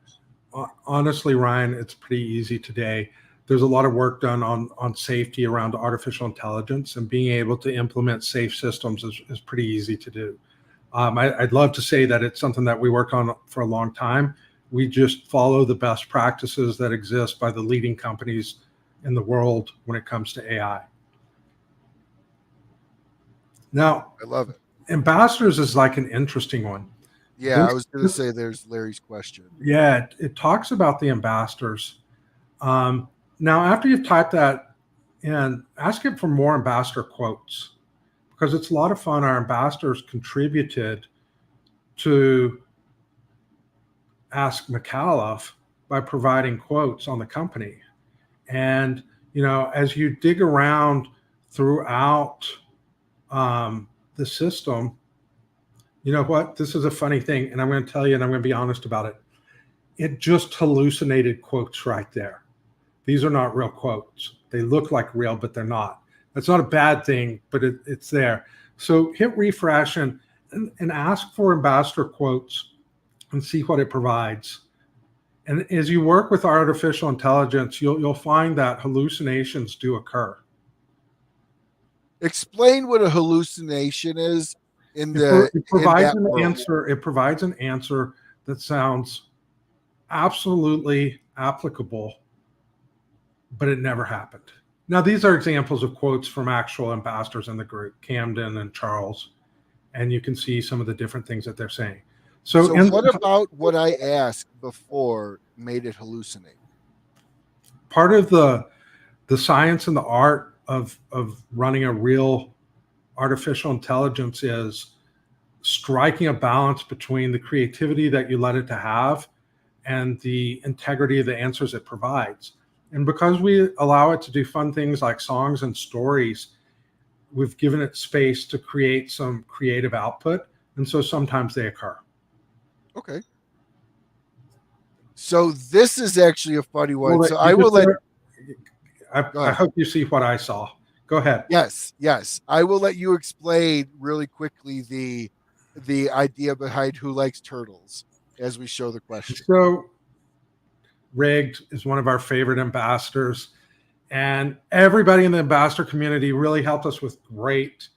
Honestly, Ryan, it's pretty easy today. There's a lot of work done on safety around artificial intelligence, and being able to implement safe systems is pretty easy to do. I'd love to say that it's something that we work on for a long time. We just follow the best practices that exist by the leading companies in the world when it comes to AI. Now, I love it. ambassadors is like an interesting one. Yeah, I was going to say there's Larry's question. Yeah, it talks about the ambassadors. Now, after you've typed that in, ask it for more ambassador quotes, because it's a lot of fun. Our ambassadors contributed to Ask Micallef by providing quotes on the company. And, as you dig around throughout the system, you know what? This is a funny thing, and I'm going to tell you, and I'm going to be honest about it. It just hallucinated quotes right there. These are not real quotes. They look like real, but they're not. That's not a bad thing, but it's there. So hit refresh and ask for ambassador quotes and see what it provides. And as you work with artificial intelligence, you'll find that hallucinations do occur. Explain what a hallucination is It provides an answer. It provides an answer that sounds absolutely applicable, but it never happened. Now, these are examples of quotes from actual ambassadors in the group, Camden and Charles, and you can see some of the different things that they're saying. So what about what I asked before made it hallucinate? Part of the science and the art of running a real artificial intelligence is striking a balance between the creativity that you let it to have and the integrity of the answers it provides. And because we allow it to do fun things like songs and stories, we've given it space to create some creative output. And so sometimes they occur. Okay. So this is actually a funny one. Well, so I will let. I hope you see what I saw. Go ahead. Yes. I will let you explain really quickly the idea behind who likes turtles as we show the question. So Rigged is one of our favorite ambassadors, and everybody in the ambassador community really helped us with great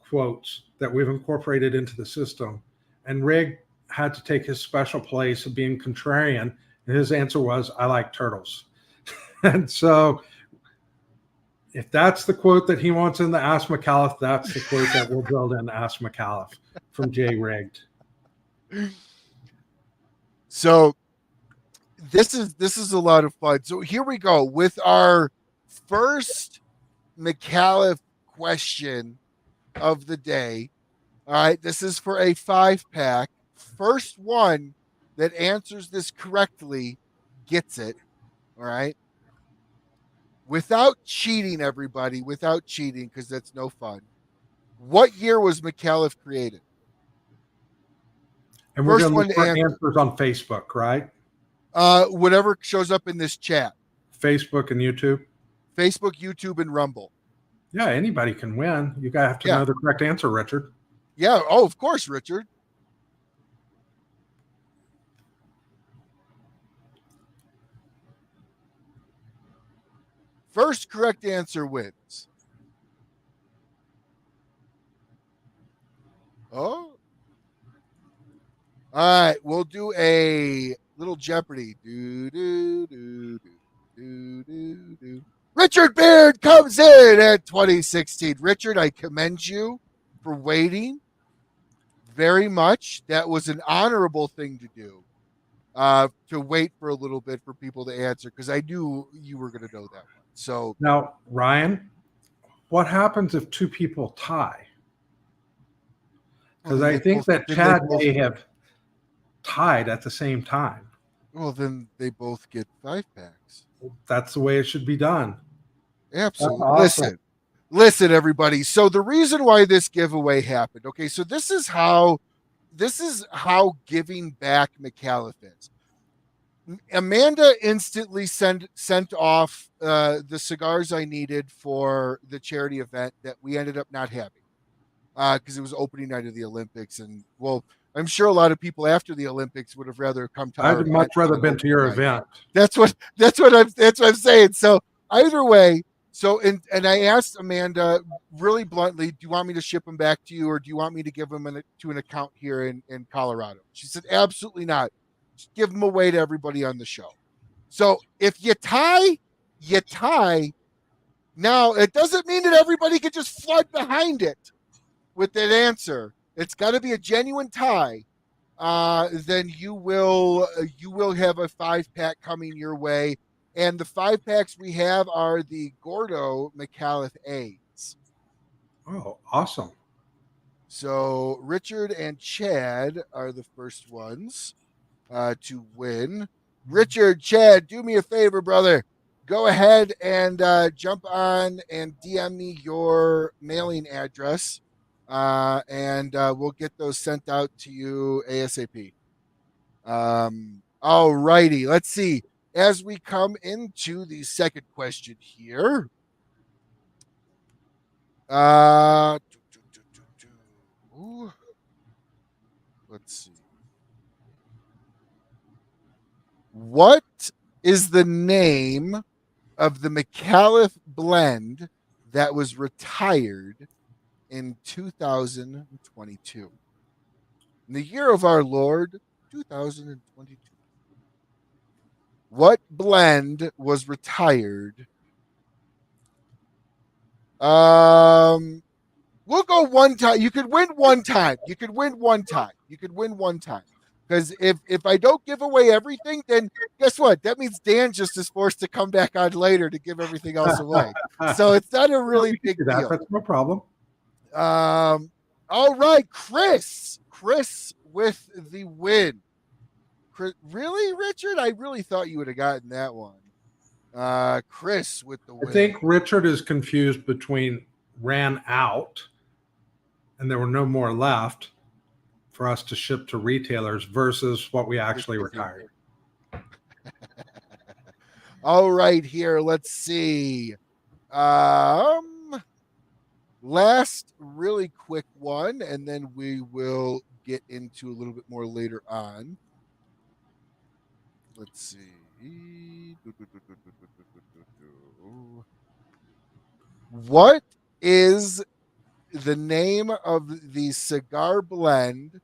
quotes that we've incorporated into the system. And Rigged had to take his special place of being contrarian, and his answer was, I like turtles. And so if that's the quote that he wants in the Ask Micallef, that's the quote that we'll build in Ask Micallef from Jay Rigged. So this is a lot of fun. So here we go with our first Micallef question of the day. All right, this is for a 5-pack. First one that answers this correctly gets it. All right. Without cheating, everybody, without cheating, because that's no fun. What year was Micallef created? And we're going to look for answers on Facebook, right? Whatever shows up in this chat. Facebook and YouTube. Facebook, YouTube, and Rumble. Yeah, anybody can win. You gotta have to know the correct answer, Richard. Yeah. Oh, of course, Richard. First correct answer wins. Oh. All right, we'll do a little Jeopardy. Richard Beard comes in at 2016. Richard, I commend you for waiting very much. That was an honorable thing to do, to wait for a little bit for people to answer, because I knew you were going to know that one. So now, Ryan, what happens if two people tie? Because I think that Chad may have tied at the same time. Well, then they both get 5-packs. That's the way it should be done. Absolutely. Awesome. Listen, everybody. So the reason why this giveaway happened, okay, so this is how giving back Micallef is. Amanda instantly sent off the cigars I needed for the charity event that we ended up not having, because it was opening night of the Olympics, and well, I'm sure a lot of people after the Olympics would have rather come to. I'd much rather been to your event. That's what I'm saying. So either way, and I asked Amanda really bluntly, do you want me to ship them back to you, or do you want me to give them to an account here in Colorado? She said, absolutely not. Just give them away to everybody on the show. So if you tie, you tie. Now, it doesn't mean that everybody can just flood behind it with that answer. It's got to be a genuine tie. Then you will have a 5-pack coming your way. And the 5-packs we have are the Gordo Micallef A's. Oh, awesome. So Richard and Chad are the first ones to win. Richard, Chad, do me a favor, brother. Go ahead and jump on and DM me your mailing address, and we'll get those sent out to you ASAP. All righty. Let's see. As we come into the second question here, let's see. What is the name of the Micallef blend that was retired in 2022? In the year of our Lord, 2022. What blend was retired? We'll go one time. You could win one time. You could win one time. You could win one time. Because if I don't give away everything, then guess what? That means Dan just is forced to come back on later to give everything else away. So it's not a really big deal. That's no problem. All right, Chris. Chris with the win. Chris, really, Richard? I really thought you would have gotten that one. Chris with the win. I think Richard is confused between ran out and there were no more left for us to ship to retailers versus what we actually retired. All right, here, let's see. Last really quick one, and then we will get into a little bit more later on. Let's see. What is the name of the cigar blend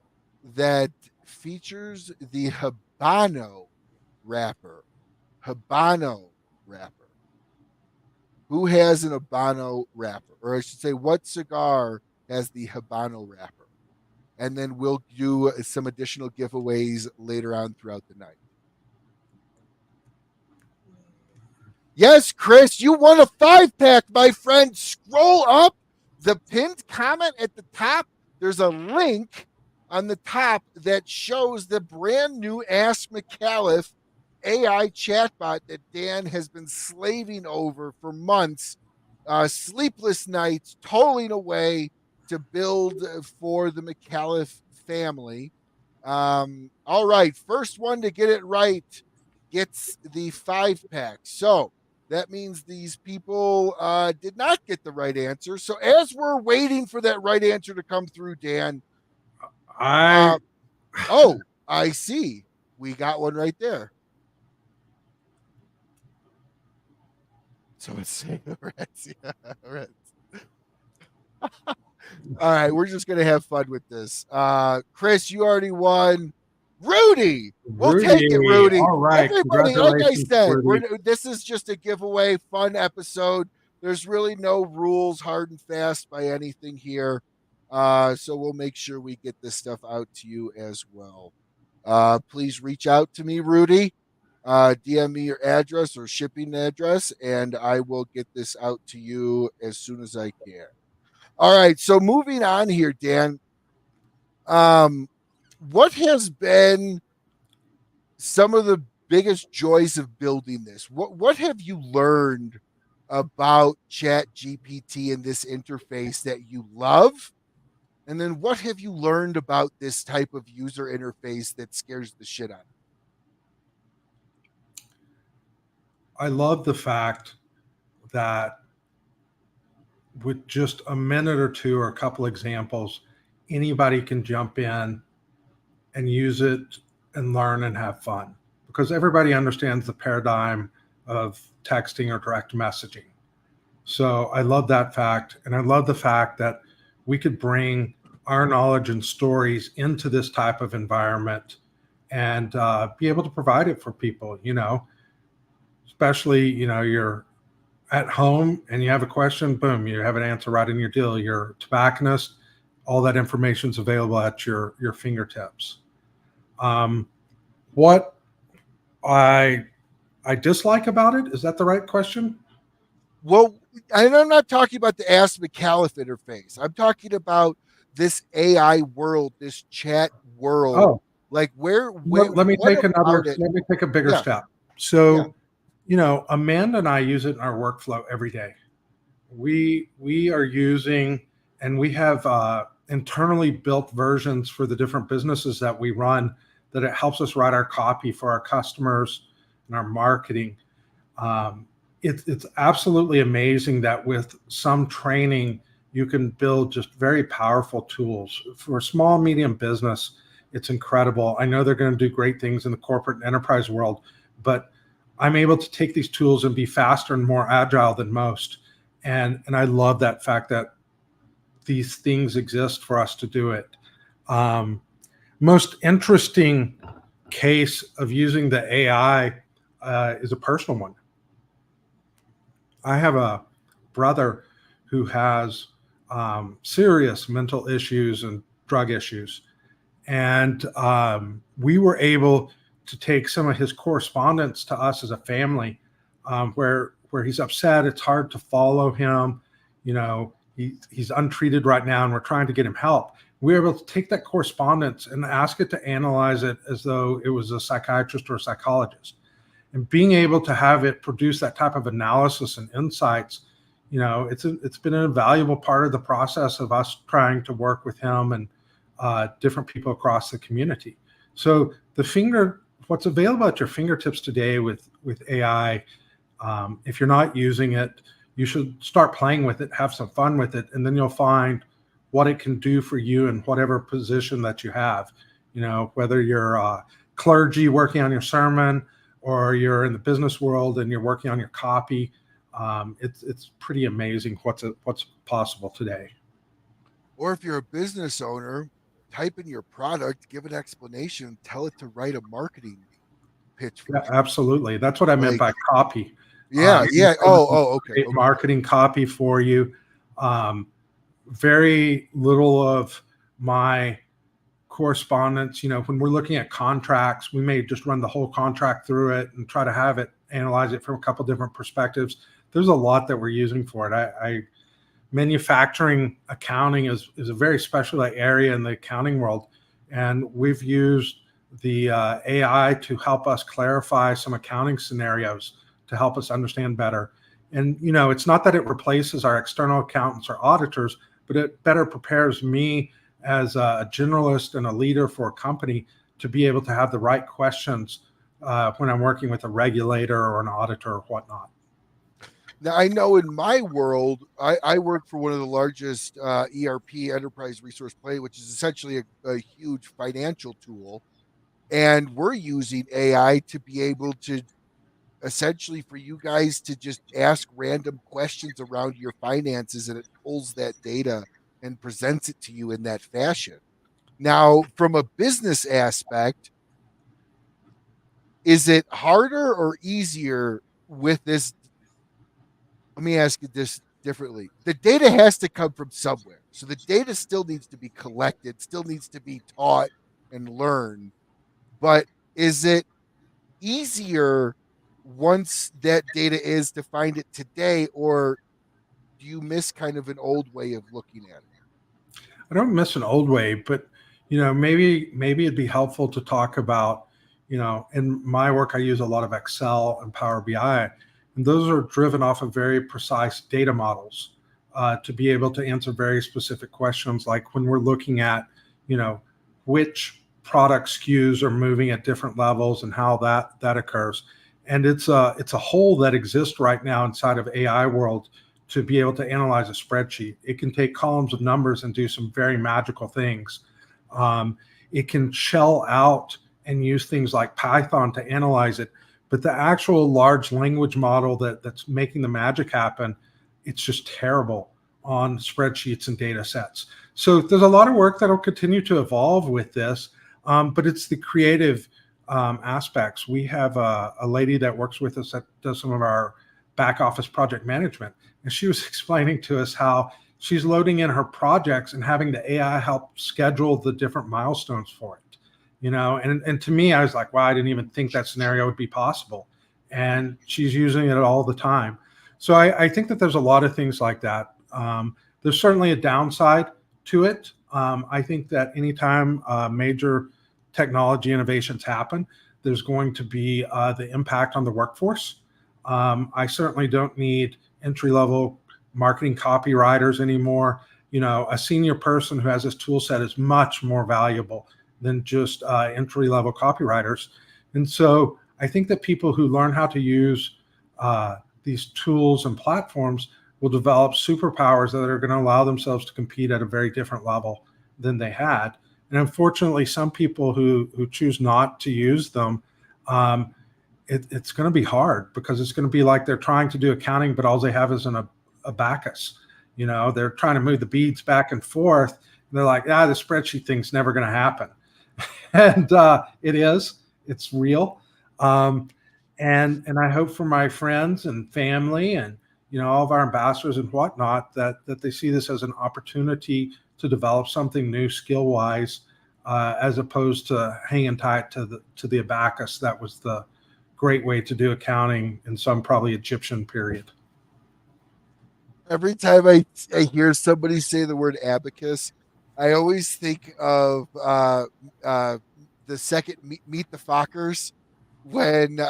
that features the Habano wrapper? Habano wrapper. Who has an Habano wrapper? Or I should say, what cigar has the Habano wrapper? And then we'll do some additional giveaways later on throughout the night. Yes, Chris, you won a 5-pack, my friend. Scroll up the pinned comment at the top. There's a link on the top that shows the brand new Ask Micallef AI chatbot that Dan has been slaving over for months, sleepless nights, toiling away to build for the Micallef family. All right, first one to get it right gets the 5-pack. So that means these people did not get the right answer. So as we're waiting for that right answer to come through, Dan. I see. We got one right there. So it's cigarettes. Yeah, Reds. All right, we're just gonna have fun with this. Chris, you already won. Rudy, we'll take it, Rudy. All right, everybody. Like I said, this is just a giveaway, fun episode. There's really no rules, hard and fast by anything here. So we'll make sure we get this stuff out to you as well. Please reach out to me, Rudy. DM me your address or shipping address, and I will get this out to you as soon as I can. All right, so moving on here, Dan. What has been some of the biggest joys of building this? What have you learned about Chat GPT and this interface that you love? And then what have you learned about this type of user interface that scares the shit out of you? I love the fact that with just a minute or two or a couple examples, anybody can jump in and use it and learn and have fun, because everybody understands the paradigm of texting or direct messaging. So I love that fact. And I love the fact that we could bring our knowledge and stories into this type of environment and be able to provide it for people, especially, you're at home and you have a question, boom, you have an answer right in your deal. You're a tobacconist, all that information is available at your fingertips. What I dislike about it, is that the right question? Well, and I'm not talking about the Ask Micallef interface. I'm talking about this AI world, this chat world. Oh, like where let me take a bigger step. So, Amanda and I use it in our workflow every day. We are using, and we have internally built versions for the different businesses that we run, that it helps us write our copy for our customers and our marketing. It's absolutely amazing that with some training, you can build just very powerful tools. For a small, medium business, it's incredible. I know they're going to do great things in the corporate and enterprise world, but I'm able to take these tools and be faster and more agile than most. And I love that fact that these things exist for us to do it. Most interesting case of using the AI is a personal one. I have a brother who has serious mental issues and drug issues. And we were able to take some of his correspondence to us as a family, where he's upset. It's hard to follow him. You know, he's untreated right now, and we're trying to get him help. We were able to take that correspondence and ask it to analyze it as though it was a psychiatrist or a psychologist. And being able to have it produce that type of analysis and insights, you know, it's been an invaluable part of the process of us trying to work with him and different people across the community. So what's available at your fingertips today with AI, if you're not using it, you should start playing with it, have some fun with it, and then you'll find what it can do for you in whatever position that you have. You know, whether you're clergy working on your sermon, or you're in the business world and you're working on your copy, it's pretty amazing what's possible today. Or if you're a business owner, type in your product, give an explanation, tell it to write a marketing pitch for you. Absolutely. That's what I meant by copy. Yeah. Okay. Marketing copy for you. Very little of my correspondence, you know, when we're looking at contracts, we may just run the whole contract through it and try to have it analyze it from a couple different perspectives. There's a lot that we're using for it. Manufacturing accounting is a very special area in the accounting world, and we've used the AI to help us clarify some accounting scenarios to help us understand better. And you know, it's not that it replaces our external accountants or auditors, but it better prepares me as a generalist and a leader for a company to be able to have the right questions when I'm working with a regulator or an auditor or whatnot. Now, I know in my world, I work for one of the largest ERP, enterprise resource play, which is essentially a huge financial tool. And we're using AI to be able to essentially for you guys to just ask random questions around your finances, and it pulls that data and presents it to you in that fashion. Now, from a business aspect, is it harder or easier with this? Let me ask you this differently. The data has to come from somewhere. So the data still needs to be collected, still needs to be taught and learned. But is it easier once that data is to find it today, or do you miss kind of an old way of looking at it? I don't miss an old way, but you know, maybe it'd be helpful to talk about, you know, in my work, I use a lot of Excel and Power BI, and those are driven off of very precise data models to be able to answer very specific questions. Like when we're looking at, you know, which product SKUs are moving at different levels and how that occurs. And it's a hole that exists right now inside of AI world to be able to analyze a spreadsheet. It can take columns of numbers and do some very magical things. It can shell out and use things like Python to analyze it, but the actual large language model that's making the magic happen, it's just terrible on spreadsheets and data sets. So there's a lot of work that'll continue to evolve with this, but it's the creative aspects. We have a lady that works with us that does some of our back office project management, and she was explaining to us how she's loading in her projects and having the AI help schedule the different milestones for it, you know, and to me, I was like, wow, I didn't even think that scenario would be possible. And she's using it all the time. So I think that there's a lot of things like that. There's certainly a downside to it. I think that anytime major technology innovations happen, there's going to be the impact on the workforce. I certainly don't need entry-level marketing copywriters anymore. You know, a senior person who has this tool set is much more valuable than just entry-level copywriters. And so I think that people who learn how to use these tools and platforms will develop superpowers that are going to allow themselves to compete at a very different level than they had. And unfortunately, some people who choose not to use them, it's going to be hard, because it's going to be like they're trying to do accounting, but all they have is an abacus. You know, they're trying to move the beads back and forth. And they're like, the spreadsheet thing's never going to happen. And it is. It's real. And I hope for my friends and family and, all of our ambassadors and whatnot, that they see this as an opportunity to develop something new skill wise, as opposed to hanging tight to the abacus. That was the great way to do accounting in some probably Egyptian period. Every time I hear somebody say the word abacus, I always think of the second Meet the Fockers, when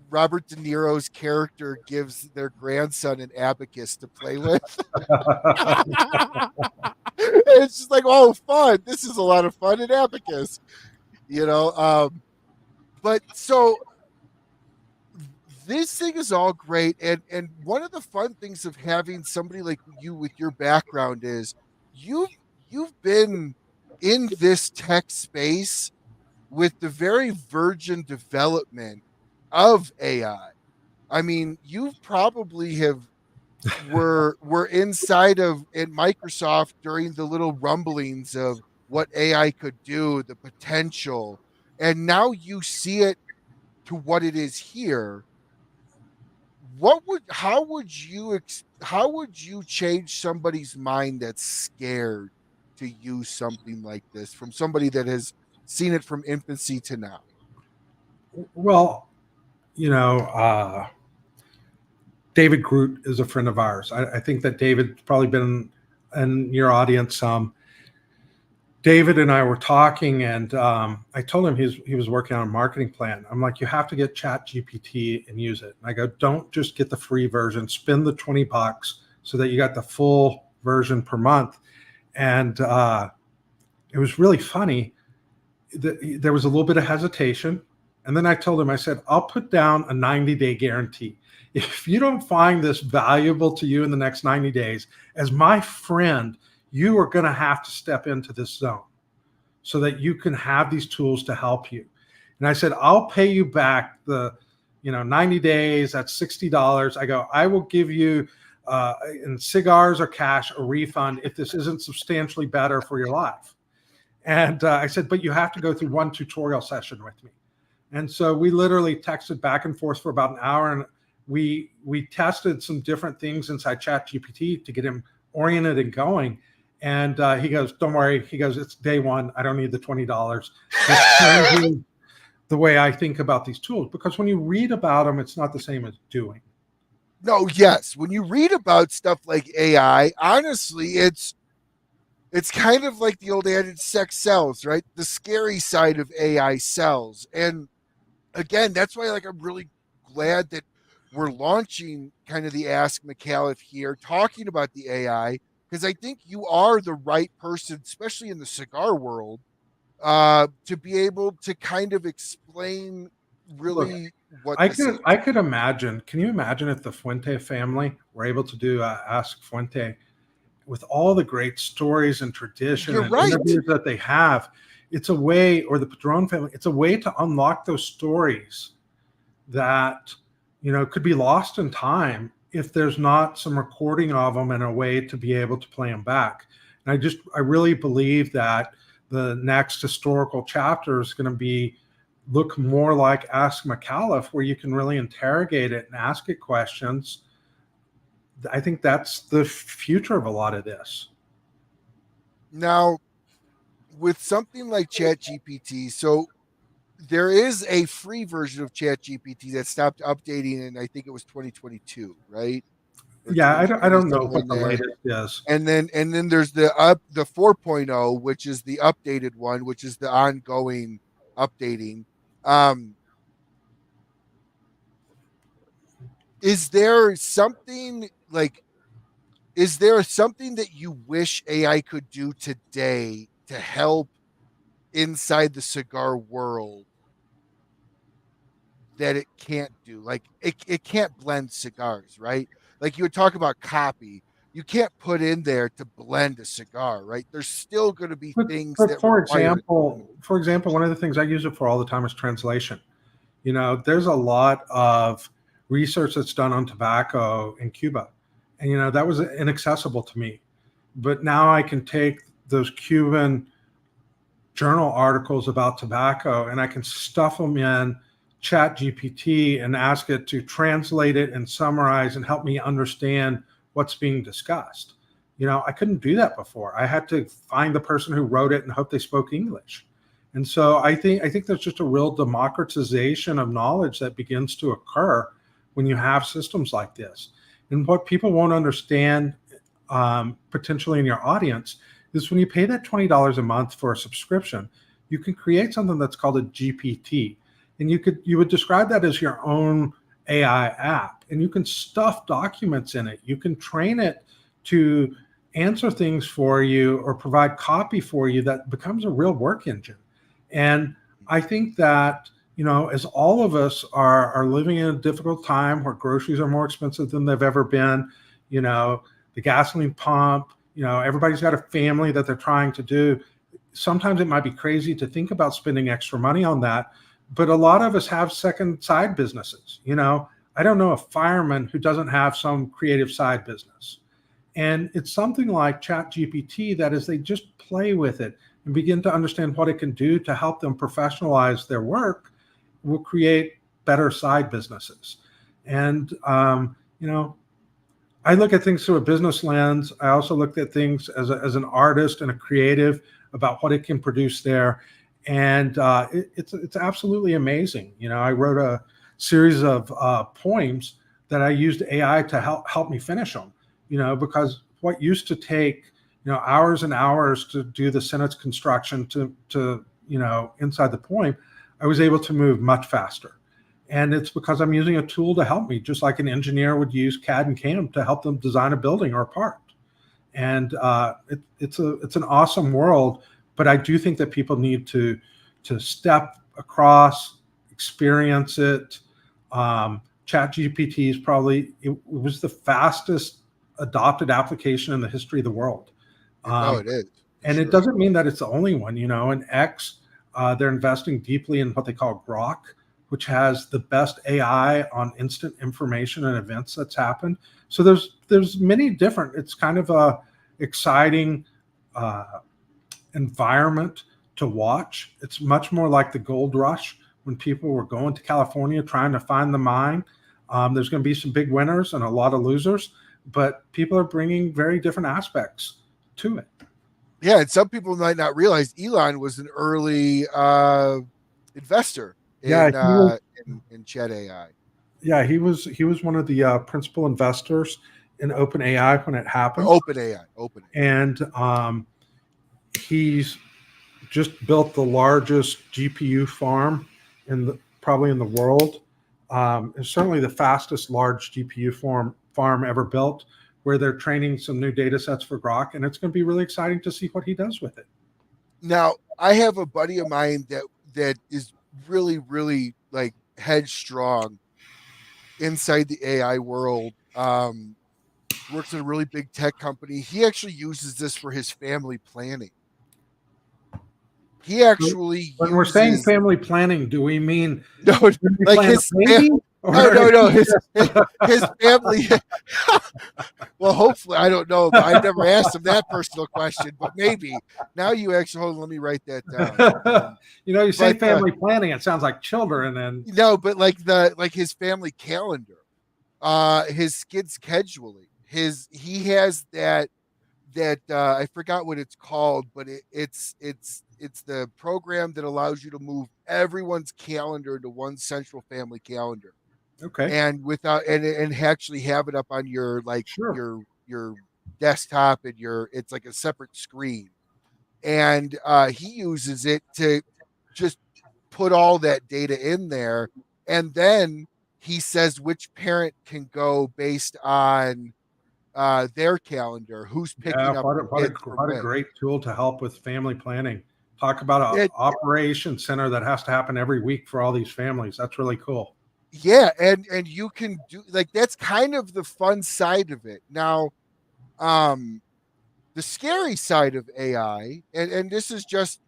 Robert De Niro's character gives their grandson an abacus to play with. It's just like, oh, fun. This is a lot of fun in abacus, you know. But so this thing is all great, and one of the fun things of having somebody like you with your background is you've you've been in this tech space with the very virgin development of AI. I mean, you probably were inside of in Microsoft during the little rumblings of what AI could do, the potential, and now you see it to what it is here. What would how would you change somebody's mind that's scared to use something like this from somebody that has seen it from infancy to now? Well, David Groot is a friend of ours. I think that David's probably been in your audience. David and I were talking, and I told him he was working on a marketing plan. I'm like, you have to get Chat GPT and use it. And I go, don't just get the free version. Spend the $20 so that you got the full version per month. And it was really funny. There was a little bit of hesitation. And then I told him, I said, I'll put down a 90-day guarantee. If you don't find this valuable to you in the next 90 days, as my friend, you are going to have to step into this zone so that you can have these tools to help you. And I said, I'll pay you back the 90 days, that's $60. I go, I will give you in cigars or cash a refund if this isn't substantially better for your life. And I said, but you have to go through one tutorial session with me. And so we literally texted back and forth for about an hour, and we tested some different things inside ChatGPT to get him oriented and going. And he goes, don't worry. He goes, it's day one. I don't need the $20. It's changing the way I think about these tools, because when you read about them, it's not the same as doing. No, yes. When you read about stuff like AI, honestly, it's kind of like the old adage, sex sells, right? The scary side of AI sells. And again, that's why I'm really glad that we're launching kind of the Ask Micallef here, talking about the AI, because I think you are the right person, especially in the cigar world, to be able to kind of explain really what I could imagine. Can you imagine if the Fuente family were able to do Ask Fuente with all the great stories and tradition and interviews that they have? It's a way, or the Padron family, it's a way to unlock those stories that could be lost in time if there's not some recording of them and a way to be able to play them back. And I really believe that the next historical chapter is going to look more like Ask Micallef, where you can really interrogate it and ask it questions. I think that's the future of a lot of this. Now, with something like ChatGPT, so there is a free version of ChatGPT that stopped updating in, I think it was 2022, right? Yeah, I don't know what the latest is. And then there's the 4.0, which is the updated one, which is the ongoing updating. Is there something that you wish AI could do today to help inside the cigar world that it can't do? Like it can't blend cigars, right? Like you would talk about copy. You can't put in there to blend a cigar, right? There's still going to be things that for example, one of the things I use it for all the time is translation. There's a lot of research that's done on tobacco in Cuba, and that was inaccessible to me. But now I can take those Cuban journal articles about tobacco and I can stuff them in Chat GPT and ask it to translate it and summarize and help me understand what's being discussed. I couldn't do that before. I had to find the person who wrote it and hope they spoke English. And so I think there's just a real democratization of knowledge that begins to occur when you have systems like this. And what people won't understand, potentially in your audience, is when you pay that $20 a month for a subscription, you can create something that's called a GPT. And you would describe that as your own AI app. And you can stuff documents in it. You can train it to answer things for you or provide copy for you that becomes a real work engine. And I think that, as all of us are living in a difficult time where groceries are more expensive than they've ever been, the gasoline pump, everybody's got a family that they're trying to do. Sometimes it might be crazy to think about spending extra money on that, but a lot of us have second side businesses. I don't know a fireman who doesn't have some creative side business. And it's something like ChatGPT that as they just play with it and begin to understand what it can do to help them professionalize their work, will create better side businesses. And, I look at things through a business lens. I also look at things as an artist and a creative about what it can produce there. And it's absolutely amazing. I wrote a series of poems that I used AI to help me finish them, because what used to take, hours and hours to do the sentence construction to inside the poem, I was able to move much faster. And it's because I'm using a tool to help me, just like an engineer would use CAD and CAM to help them design a building or a part. And it's an awesome world, but I do think that people need to step across, experience it. ChatGPT is probably, it was the fastest adopted application in the history of the world. It is. And it doesn't mean that it's the only one. In X, they're investing deeply in what they call Grok, which has the best AI on instant information and events that's happened. So there's many different, it's kind of a exciting environment to watch. It's much more like the gold rush when people were going to California trying to find the mine. There's going to be some big winners and a lot of losers, but people are bringing very different aspects to it. Yeah, and some people might not realize Elon was an early investor in Chat AI. Yeah, he was one of the principal investors in OpenAI when it happened. OpenAI. And he's just built the largest GPU farm probably in the world. It's certainly the fastest large GPU farm ever built, where they're training some new data sets for Grok, and it's going to be really exciting to see what he does with it. Now, I have a buddy of mine that is really, really like headstrong inside the AI world. Works in a really big tech company. He actually uses this for his family planning. He actually when we're saying family planning, do we mean like his baby? No. His family. Well, hopefully, I don't know. But I've never asked him that personal question, but maybe now you actually hold on, let me write that down. You say family planning, it sounds like children, and no, but like his family calendar, his skid scheduling. He has that I forgot what it's called, but it's the program that allows you to move everyone's calendar into one central family calendar. Okay. And and actually have it up on your your desktop and it's like a separate screen. And he uses it to just put all that data in there, and then he says which parent can go based on their calendar, who's picking up. What a great tool to help with family planning. Talk about an operation center that has to happen every week for all these families. That's really cool. Yeah, and you can do that's kind of the fun side of it. Now, the scary side of AI, and this is just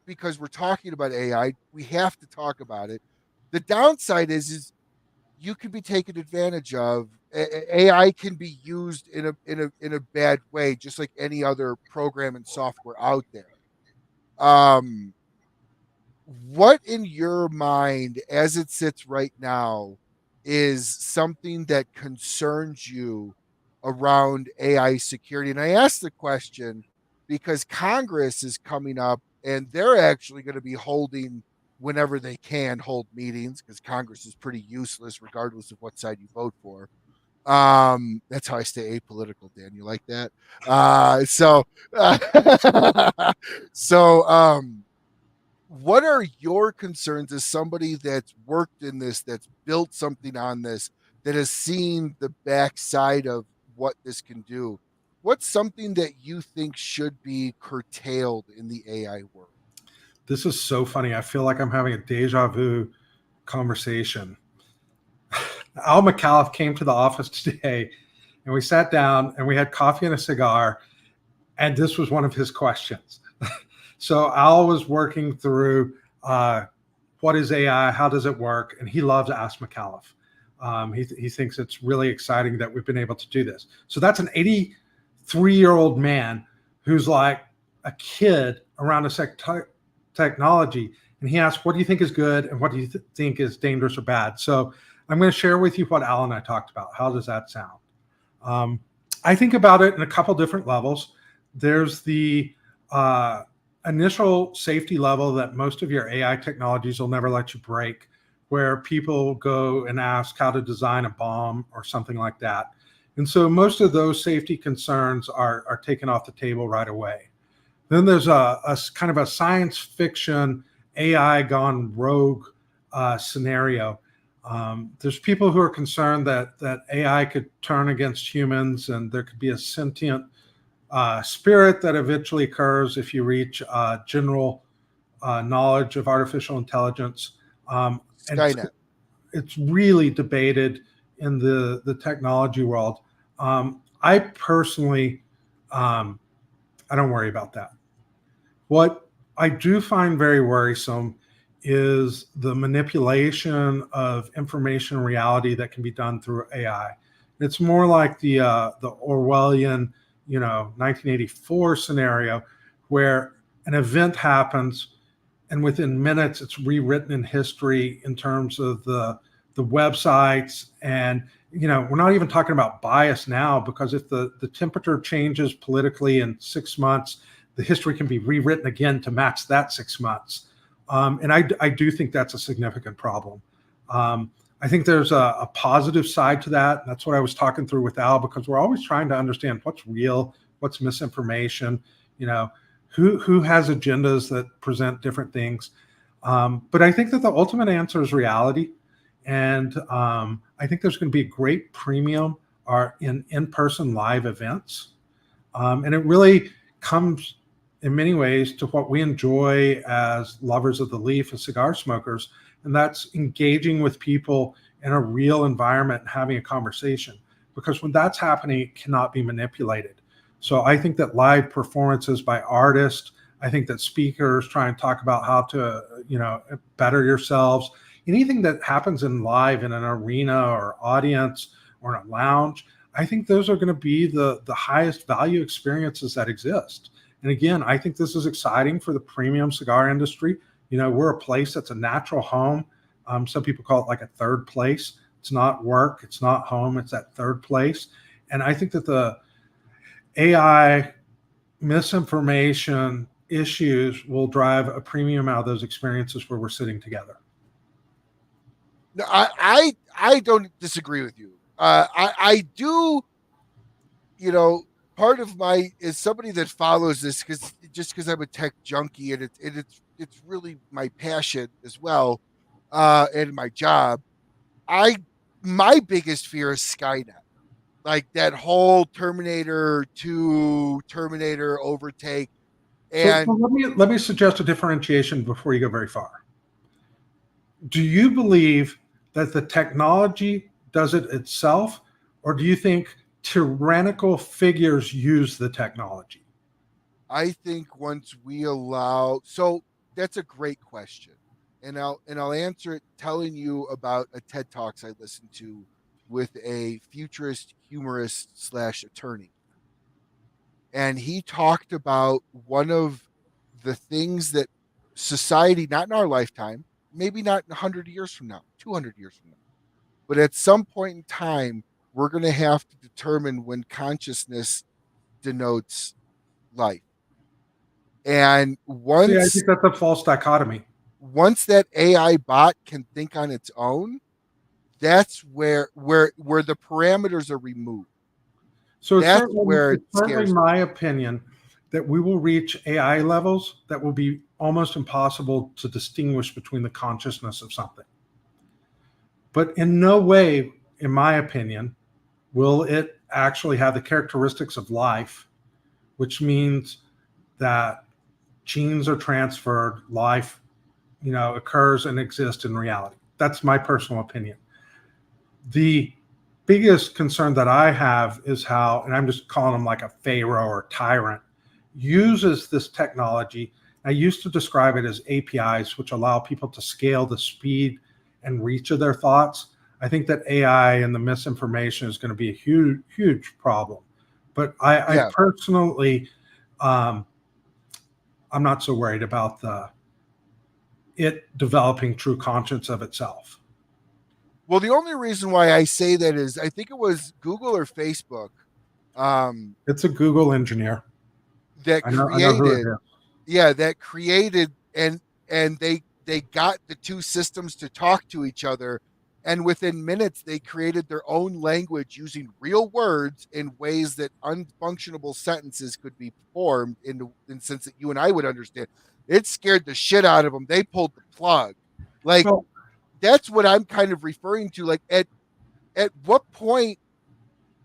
because we're talking about AI, we have to talk about it. The downside is you can be taken advantage of. AI can be used in a bad way, just like any other program and software out there. what in your mind, as it sits right now, is something that concerns you around AI security? And I ask the question because Congress is coming up and they're actually going to be holding, whenever they can, hold meetings, because Congress is pretty useless regardless of what side you vote for. That's how I stay apolitical, Dan. You like that? Uh, so what are your concerns as somebody that's worked in this, that's built something on this, that has seen the backside of what this can do? What's something that you think should be curtailed in the AI world? This is so funny. I feel like I'm having a deja vu conversation. Al Micallef came to the office today, and we sat down and we had coffee and a cigar, and this was one of his questions. So Al was working through what is AI, how does it work, and he loves Ask Micallef. He thinks it's really exciting that we've been able to do this. So that's an 83-year-old man who's like a kid around a technology, and he asks, what do you think is good and what do you think is dangerous or bad? So I'm going to share with you what Al and I talked about. How does that sound? I think about it in a couple different levels. There's the initial safety level that most of your AI technologies will never let you break, where people go and ask how to design a bomb or something like that. And so most of those safety concerns are taken off the table right away. Then there's a kind of a science fiction AI gone rogue scenario. There's people who are concerned that AI could turn against humans and there could be a sentient spirit that eventually occurs if you reach general knowledge of artificial intelligence. And Skynet. it's really debated in the technology world. I personally, I don't worry about that. What I do find very worrisome is the manipulation of information reality that can be done through AI. It's more like the Orwellian, 1984 scenario, where an event happens and within minutes it's rewritten in history in terms of the websites. And we're not even talking about bias now, because if the temperature changes politically in 6 months, the history can be rewritten again to match that 6 months. And I do think that's a significant problem. I think there's a positive side to that. And that's what I was talking through with Al, because we're always trying to understand what's real, what's misinformation, who has agendas that present different things. But I think that the ultimate answer is reality. And I think there's going to be a great premium in-person live events. And it really comes in many ways to what we enjoy as lovers of the leaf, as cigar smokers, and that's engaging with people in a real environment and having a conversation. Because when that's happening, it cannot be manipulated. So I think that live performances by artists, I think that speakers try and talk about how to, better yourselves. Anything that happens in live in an arena or audience or in a lounge, I think those are going to be the highest value experiences that exist. And again, I think this is exciting for the premium cigar industry. We're a place that's a natural home. Some people call it like a third place. It's not work, it's not home, it's that third place. And I think that the AI misinformation issues will drive a premium out of those experiences where we're sitting together. No, I don't disagree with you. I do, part of my is somebody that follows this because I'm a tech junkie, and it's really my passion as well, and my job. I My biggest fear is Skynet, like that whole Terminator 2, Terminator overtake. So And let me suggest a differentiation before you go very far. Do you believe that the technology does it itself, or do you think tyrannical figures use the technology? I think once we allow, so that's a great question. And I'll answer it telling you about a TED Talks I listened to with a futurist humorist slash attorney. And he talked about one of the things that society, not in our lifetime, maybe not 100 years from now, 200 years from now, but at some point in time, we're going to have to determine when consciousness denotes life. And See, I think that's a false dichotomy. once that AI bot can think on its own, that's where the parameters are removed. So That's where it it's certainly scares me. my opinion that we will reach AI levels that will be almost impossible to distinguish between the consciousness of something. But in no way, in my opinion, will it actually have the characteristics of life, which means that genes are transferred, life, occurs and exists in reality. That's my personal opinion. The biggest concern that I have is how, and I'm just calling them like a pharaoh or tyrant, uses this technology. I used to describe it as APIs, which allow people to scale the speed and reach of their thoughts. I think that AI and the misinformation is going to be a huge, huge problem. But I personally, I'm not so worried about it developing true conscience of itself. Well, the only reason why I say that is I think it was Google or Facebook. It's a Google engineer that I know who it created, is. that created, and they got the two systems to talk to each other, and within minutes they created their own language using real words in ways that unfunctionable sentences could be formed in sense that you and I would understand. It scared the shit out of them. They pulled the plug. Like, Well, that's what I'm kind of referring to. Like, at what point,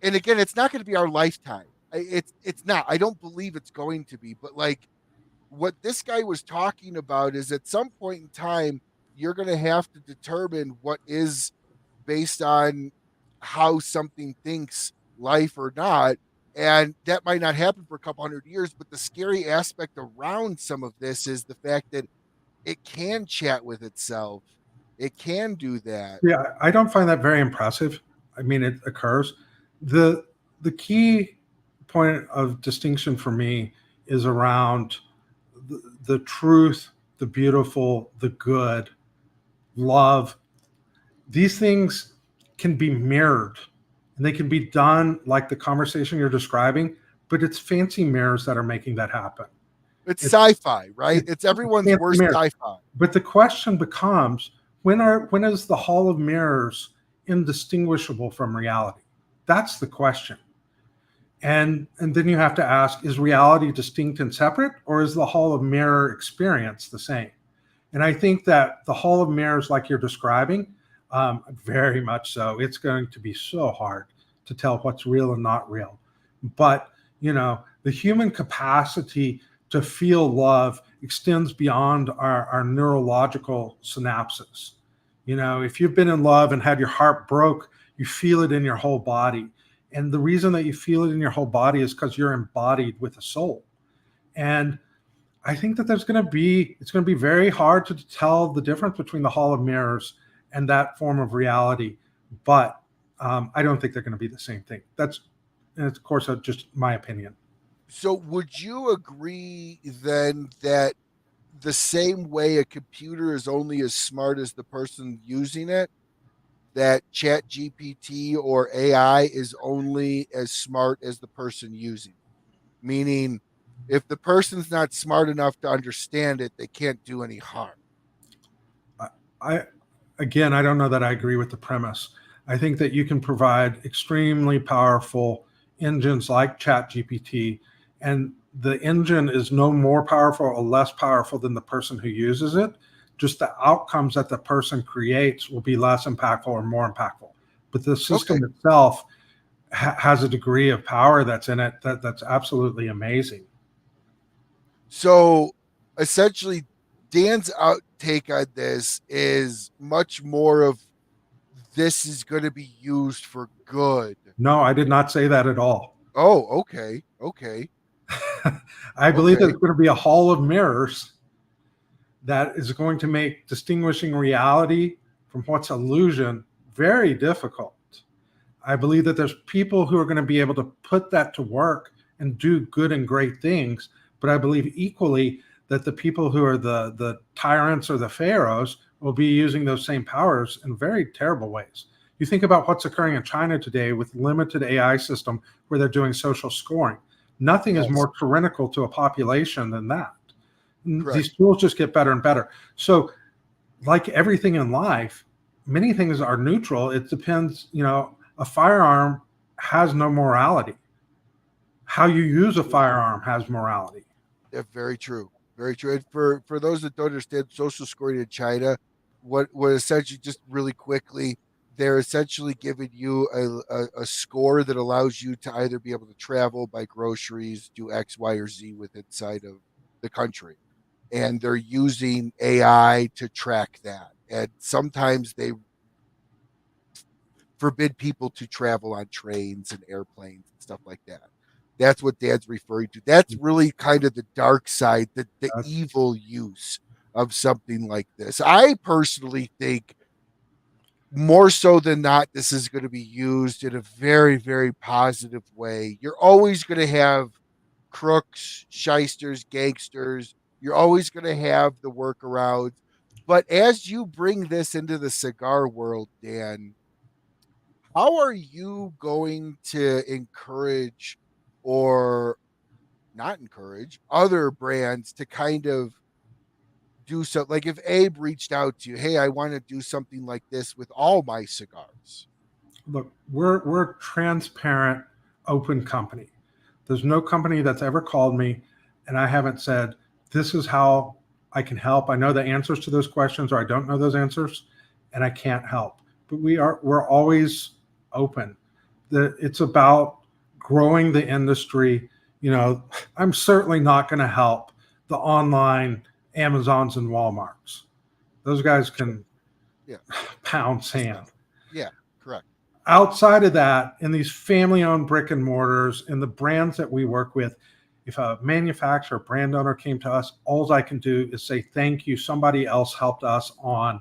and again, it's not going to be our lifetime. It's not. I don't believe it's going to be. But like, what this guy was talking about is at some point in time, you're going to have to determine what is based on how something thinks, life or not. And that might not happen for a couple hundred years. But the scary aspect around some of this is the fact that it can chat with itself. It can do that. yeah, I don't find that very impressive. I mean, it occurs. The key point of distinction for me is around the truth, the beautiful, the good, love. These things can be mirrored and they can be done like the conversation you're describing, but it's fancy mirrors that are making that happen. It's sci-fi, right? It's everyone's fancy worst mirrors. sci-fi. But the question becomes, when is the Hall of Mirrors indistinguishable from reality? That's the question. And then you have to ask, is reality distinct and separate, or is the Hall of Mirror experience the same? And I think that the Hall of Mirrors, like you're describing, very much so. It's going to be so hard to tell what's real and not real. But, the human capacity to feel love extends beyond our neurological synapses. If you've been in love and had your heart broke, you feel it in your whole body. And the reason that you feel it in your whole body is because you're embodied with a soul. And I think that it's going to be very hard to tell the difference between the Hall of Mirrors and that form of reality. But I don't think they're going to be the same thing. And of course, just my opinion. So would you agree then that the same way a computer is only as smart as the person using it, that Chat GPT or AI is only as smart as the person using it? Meaning, if the person's not smart enough to understand it, they can't do any harm. I don't know that I agree with the premise. I think that you can provide extremely powerful engines like Chat GPT, and the engine is no more powerful or less powerful than the person who uses it. Just the outcomes that the person creates will be less impactful or more impactful. But the system itself has a degree of power that's in it that's absolutely amazing. So essentially, Dan's outtake on this is much more of this is going to be used for good. No, I did not say that at all. Oh, okay. I believe there's going to be a hall of mirrors that is going to make distinguishing reality from what's illusion very difficult. I believe that there's people who are going to be able to put that to work and do good and great things. But I believe equally that the people who are the tyrants or the pharaohs will be using those same powers in very terrible ways. You think about what's occurring in China today with limited AI system where they're doing social scoring. Nothing is more tyrannical to a population than that. Correct. These tools just get better and better. So like everything in life, many things are neutral. It depends, a firearm has no morality. How you use a firearm has morality. Yeah, very true. Very true. And for those that don't understand social scoring in China, what essentially, just really quickly, they're essentially giving you a score that allows you to either be able to travel, buy groceries, do X, Y, or Z with inside of the country. And they're using AI to track that. And sometimes they forbid people to travel on trains and airplanes and stuff like that. That's what Dan's referring to. That's really kind of the dark side, the evil use of something like this. I personally think more so than not, this is going to be used in a very, very positive way. You're always going to have crooks, shysters, gangsters. You're always going to have the workarounds. But as you bring this into the cigar world, Dan, how are you going to encourage or not encourage other brands to kind of do so? Like if Abe reached out to you, hey, I want to do something like this with all my cigars. Look, we're a transparent, open company. There's no company that's ever called me and I haven't said, this is how I can help. I know the answers to those questions, or I don't know those answers, and I can't help. But we're always open. It's about growing the industry. I'm certainly not going to help the online Amazons and Walmarts. Those guys can pound sand. Yeah, correct. Outside of that, in these family-owned brick and mortars and the brands that we work with, if a manufacturer, brand owner came to us, all I can do is say, thank you. Somebody else helped us on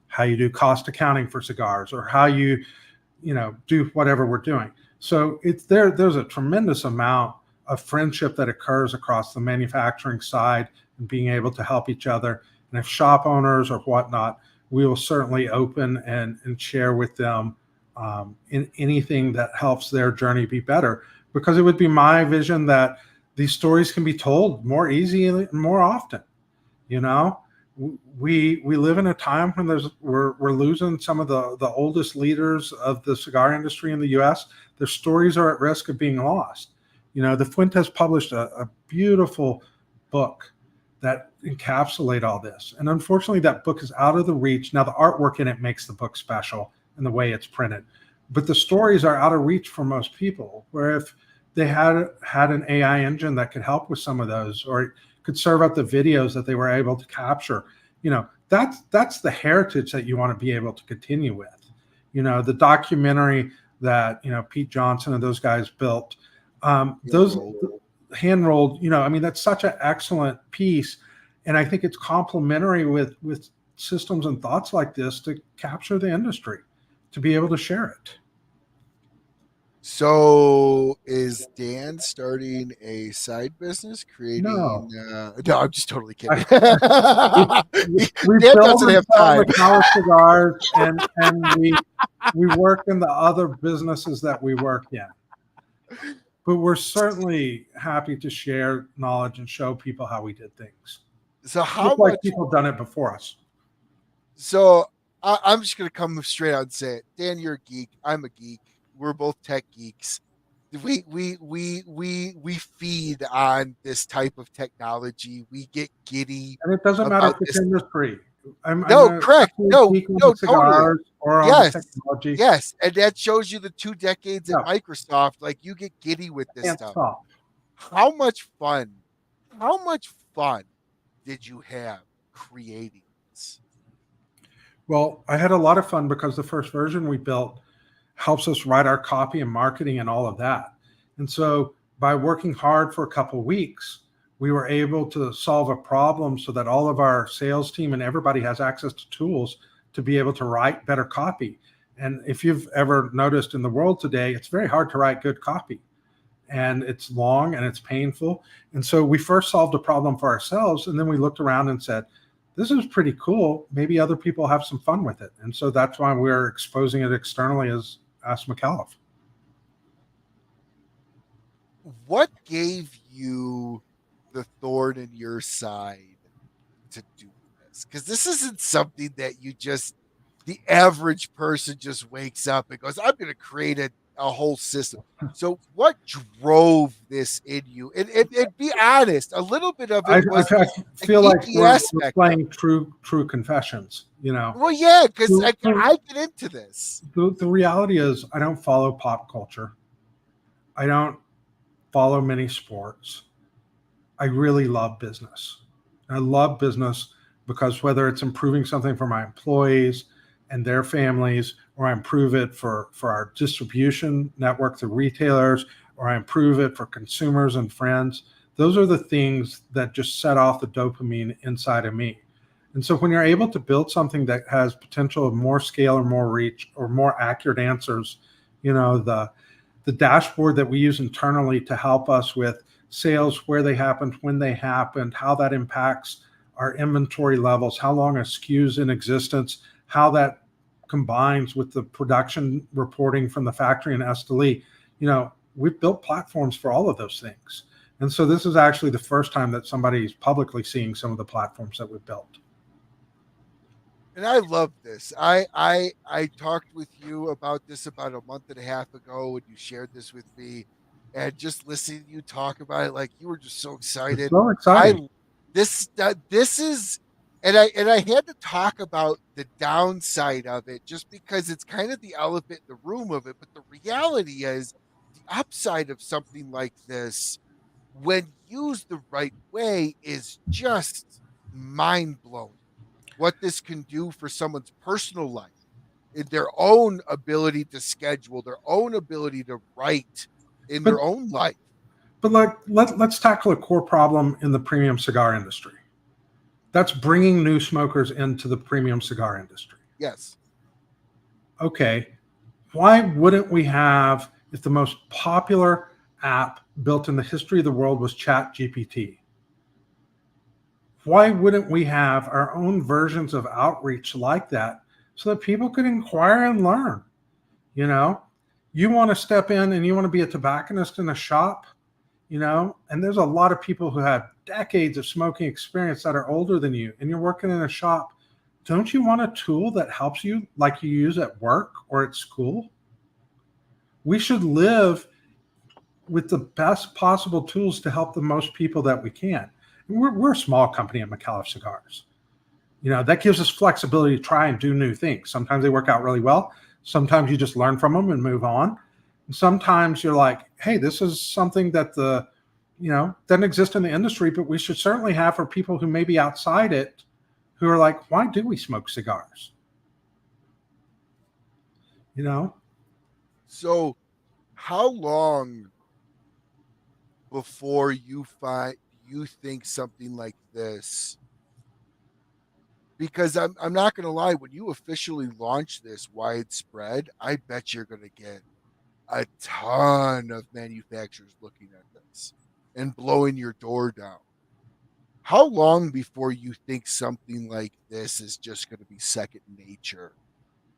how you do cost accounting for cigars, or how you do whatever we're doing. So there's a tremendous amount of friendship that occurs across the manufacturing side and being able to help each other. And if shop owners or whatnot, we will certainly open and share with them in anything that helps their journey be better, because it would be my vision that these stories can be told more easily and more often. We live in a time when we're losing some of the oldest leaders of the cigar industry in the U.S. Their stories are at risk of being lost. The Fuentes published a beautiful book that encapsulate all this, and unfortunately, that book is out of the reach. Now, the artwork in it makes the book special in the way it's printed, but the stories are out of reach for most people. Where if they had an AI engine that could help with some of those, or could serve up the videos that they were able to capture, that's the heritage that you want to be able to continue with. The documentary that Pete Johnson and those guys built, those hand rolled, that's such an excellent piece, and I think it's complementary with systems and thoughts like this to capture the industry, to be able to share it. So is Dan starting a side business creating? No, no, I'm just totally kidding. we Dan doesn't have time. Micallef Cigars, and we work in the other businesses that we work in. But we're certainly happy to share knowledge and show people how we did things. So how much people have done it before us? So I'm just going to come straight out and say it. Dan, you're a geek. I'm a geek. We're both tech geeks. We feed on this type of technology. We get giddy, and it doesn't matter if it's industry. Correct. No, totally. Or yes, technology. Yes, and that shows you the 2 decades at Microsoft. Like, you get giddy with this stuff. Stop. How much fun did you have creating this? Well, I had a lot of fun because the first version we built helps us write our copy and marketing and all of that. And so by working hard for a couple of weeks, we were able to solve a problem so that all of our sales team and everybody has access to tools to be able to write better copy. And if you've ever noticed in the world today, it's very hard to write good copy. and it's long and it's painful. And so we first solved a problem for ourselves, and then we looked around and said, this is pretty cool. Maybe other people have some fun with it. And so that's why we're exposing it externally as Micallef. What gave you the thorn in your side to do this? Because this isn't something that the average person just wakes up and goes, I'm going to create a whole system. So what drove this in you? And be honest, a little bit of it was I feel like we're playing true confessions, Well, yeah, because I get into this. The reality is I don't follow pop culture. I don't follow many sports. I really love business. I love business because whether it's improving something for my employees and their families, or I improve it for our distribution network through retailers, or I improve it for consumers and friends, those are the things that just set off the dopamine inside of me. And so when you're able to build something that has potential of more scale or more reach or more accurate answers, the dashboard that we use internally to help us with sales, where they happened, when they happened, how that impacts our inventory levels, how long a SKU's in existence, how that combines with the production reporting from the factory in Esteli. We've built platforms for all of those things. And so this is actually the first time that somebody's publicly seeing some of the platforms that we've built. And I love this. I talked with you about this about a month and a half ago when you shared this with me, and just listening to you talk about it, like you were just so excited. It's so exciting. This is, and I had to talk about the downside of it just because it's kind of the elephant in the room of it. But the reality is, the upside of something like this, when used the right way, is just mind blowing. What this can do for someone's personal life, in their own ability to schedule, their own ability to write in their own life. But let's tackle a core problem in the premium cigar industry. That's bringing new smokers into the premium cigar industry. Yes. Okay. Why wouldn't we have, if the most popular app built in the history of the world was ChatGPT, why wouldn't we have our own versions of outreach like that so that people could inquire and learn? You want to step in and you want to be a tobacconist in a shop, and there's a lot of people who have decades of smoking experience that are older than you, and you're working in a shop. Don't you want a tool that helps you like you use at work or at school? We should live with the best possible tools to help the most people that we can. We're a small company at Micallef Cigars. That gives us flexibility to try and do new things. Sometimes they work out really well. Sometimes you just learn from them and move on. And sometimes you're like, hey, this is something that doesn't exist in the industry, but we should certainly have for people who may be outside it, who are like, why do we smoke cigars? So how long before you think something like this, because I'm not going to lie, when you officially launch this widespread, I bet you're going to get a ton of manufacturers looking at this and blowing your door down. How long before you think something like this is just going to be second nature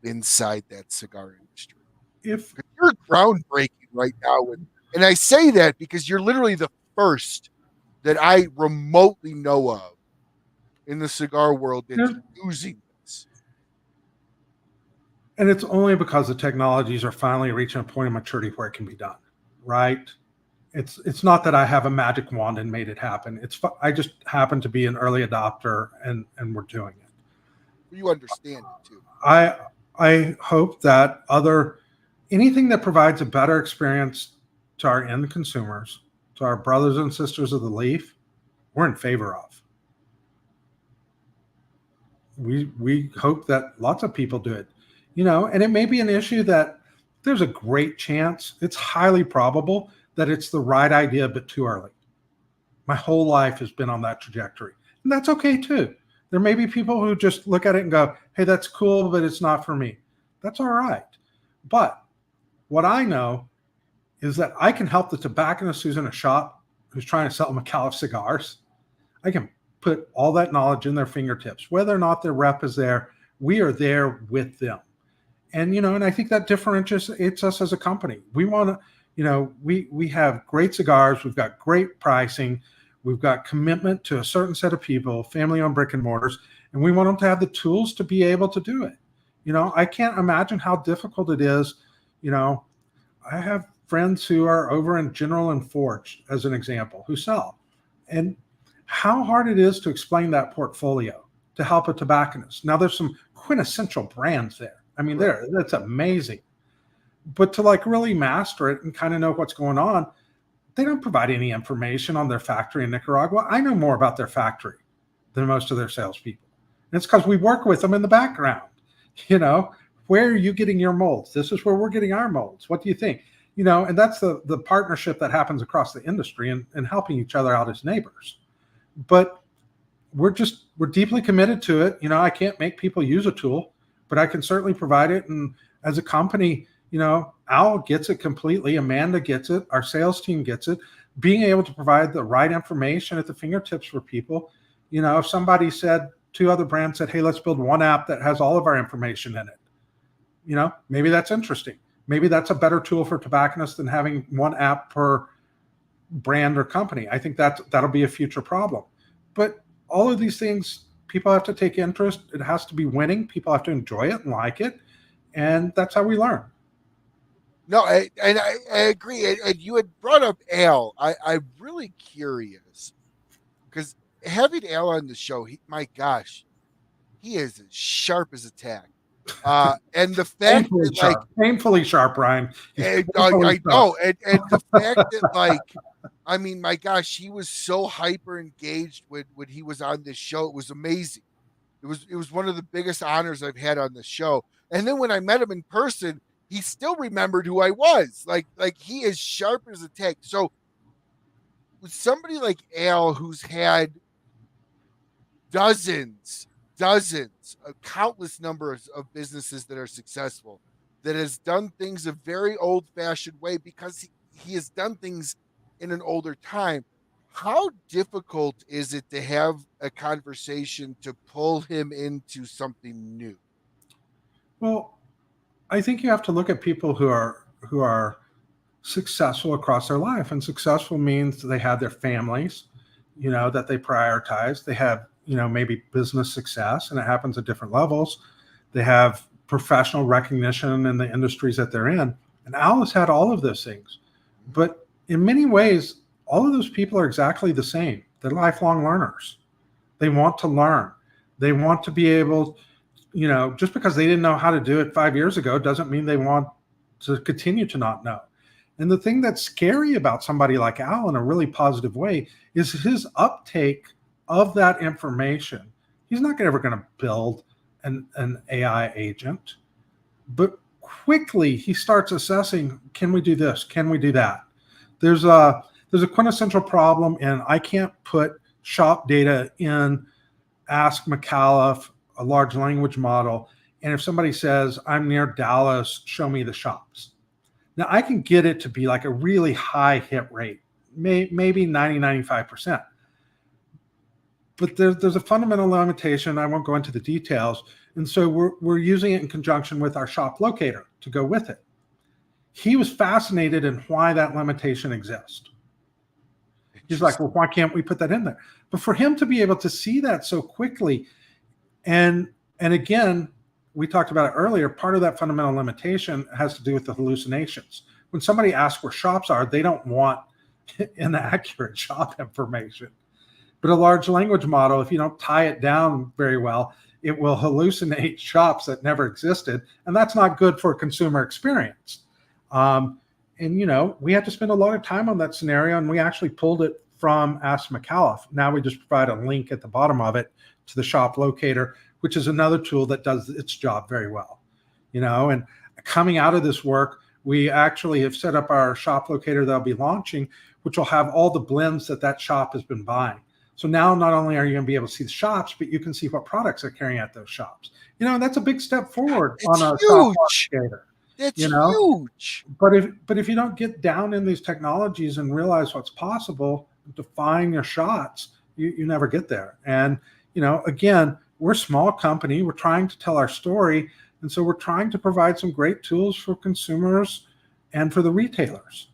inside that cigar industry? If you're groundbreaking right now, and I say that because you're literally the first that I remotely know of in the cigar world that's using this. And it's only because the technologies are finally reaching a point of maturity where it can be done, right? It's not that I have a magic wand and made it happen. I just happen to be an early adopter, and we're doing it. You understand it too. I hope that anything that provides a better experience to our end consumers, to our brothers and sisters of the leaf, we're in favor of. We hope that lots of people do it, and it may be an issue that there's a great chance, it's highly probable that it's the right idea, but too early. My whole life has been on that trajectory, and that's okay too. There may be people who just look at it and go, hey, that's cool, but it's not for me. That's all right. But what I know is that I can help the tobacconist who's in a shop who's trying to sell Micallef cigars. I can put all that knowledge in their fingertips. Whether or not their rep is there, we are there with them. And, and I think that differentiates us as a company. We want to, we have great cigars. We've got great pricing. We've got commitment to a certain set of people, family-owned brick and mortars, and we want them to have the tools to be able to do it. I can't imagine how difficult it is. I have friends who are over in General and Forge, as an example, who sell. And how hard it is to explain that portfolio to help a tobacconist. Now, there's some quintessential brands there. I mean, that's amazing. But to really master it and kind of know what's going on, they don't provide any information on their factory in Nicaragua. I know more about their factory than most of their salespeople. And it's because we work with them in the background. Where are you getting your molds? This is where we're getting our molds. What do you think? And that's the partnership that happens across the industry and helping each other out as neighbors. But we're deeply committed to it. I can't make people use a tool, but I can certainly provide it. And as a company, Al gets it completely. Amanda gets it. Our sales team gets it. Being able to provide the right information at the fingertips for people. If somebody said, two other brands said, hey, let's build one app that has all of our information in it. Maybe that's interesting. Maybe that's a better tool for tobacconists than having one app per brand or company. I think that'll be a future problem. But all of these things, people have to take interest. It has to be winning. People have to enjoy it and like it. And that's how we learn. No, I agree. And you had brought up Al. I'm really curious because having Al on the show, my gosh, he is as sharp as a tack. And the fact that painfully sharp, Ryan. I know, and the fact that I mean, my gosh, he was so hyper engaged when he was on this show. It was amazing. It was one of the biggest honors I've had on the show. And then when I met him in person, he still remembered who I was. Like he is sharp as a tack. So with somebody like Al, who's had dozens, a countless numbers of businesses that are successful, that has done things a very old-fashioned way because he has done things in an older time. How difficult is it to have a conversation to pull him into something new? Well, I think you have to look at people who are successful across their life, and successful means they have their families, that they prioritize. They have, maybe business success, and it happens at different levels. They have professional recognition in the industries that they're in. And Al has had all of those things. But in many ways, all of those people are exactly the same. They're lifelong learners. They want to learn. They want to be able, just because they didn't know how to do it 5 years ago doesn't mean they want to continue to not know. And the thing that's scary about somebody like Al in a really positive way is his uptake of that information. He's not ever going to build an AI agent, but quickly he starts assessing, can we do this? Can we do that? There's a quintessential problem, and I can't put shop data in Ask Micallef, a large language model. And if somebody says, I'm near Dallas, show me the shops. Now I can get it to be like a really high hit rate, maybe 90, 95%. But there's a fundamental limitation. I won't go into the details. And so we're using it in conjunction with our shop locator to go with it. He was fascinated in why that limitation exists. He's like, well, why can't we put that in there? But for him to be able to see that so quickly, and again, we talked about it earlier, part of that fundamental limitation has to do with the hallucinations. When somebody asks where shops are, they don't want inaccurate shop information. But a large language model, if you don't tie it down very well, it will hallucinate shops that never existed. And that's not good for consumer experience. And, we had to spend a lot of time on that scenario, and we actually pulled it from Ask Micallef. Now we just provide a link at the bottom of it to the shop locator, which is another tool that does its job very well. And coming out of this work, we actually have set up our shop locator that'll be launching, which will have all the blends that shop has been buying. So now not only are you going to be able to see the shops, but you can see what products are carrying at those shops. And that's a big step forward on a shop locator. That's you know. huge. But if you don't get down in these technologies and realize what's possible, define your shots, you never get there. And again, we're a small company. We're trying to tell our story, and so we're trying to provide some great tools for consumers and for the retailers.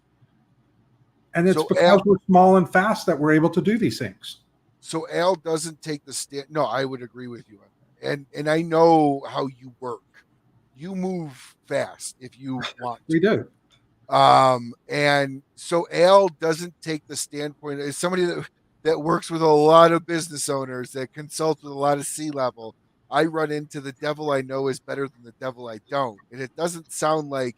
And it's So because we're small and fast that we're able to do these things. So Al doesn't take the stand. No, I would agree with you on that. And I know how you work. You move fast if you want We to. do. And so Al doesn't take the standpoint as somebody that works with a lot of business owners, that consults with a lot of C-level. I run into the devil I know is better than the devil I don't. And it doesn't sound like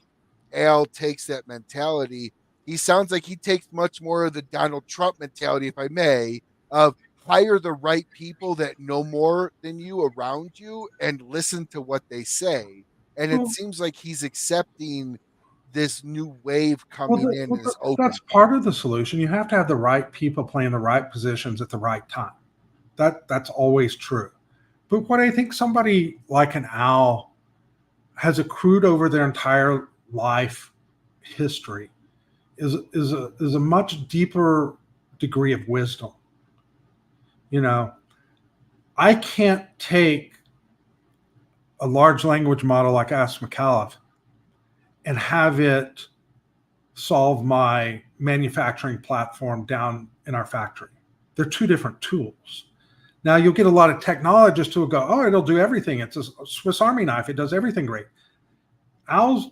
Al takes that mentality. He sounds like he takes much more of the Donald Trump mentality, if I may, of hire the right people that know more than you around you and listen to what they say. And it Well, seems like he's accepting this new wave well, coming in and is open. that's part of the solution. You have to have the right people playing the right positions at the right time. That's always true. But what I think somebody like an Al has accrued over their entire life history is a much deeper degree of wisdom. I can't take a large language model like Ask Micallef and have it solve my manufacturing platform down in our factory. They're two different tools. Now you'll get a lot of technologists who will go, oh, it'll do everything. It's a Swiss Army knife. It does everything great. Al's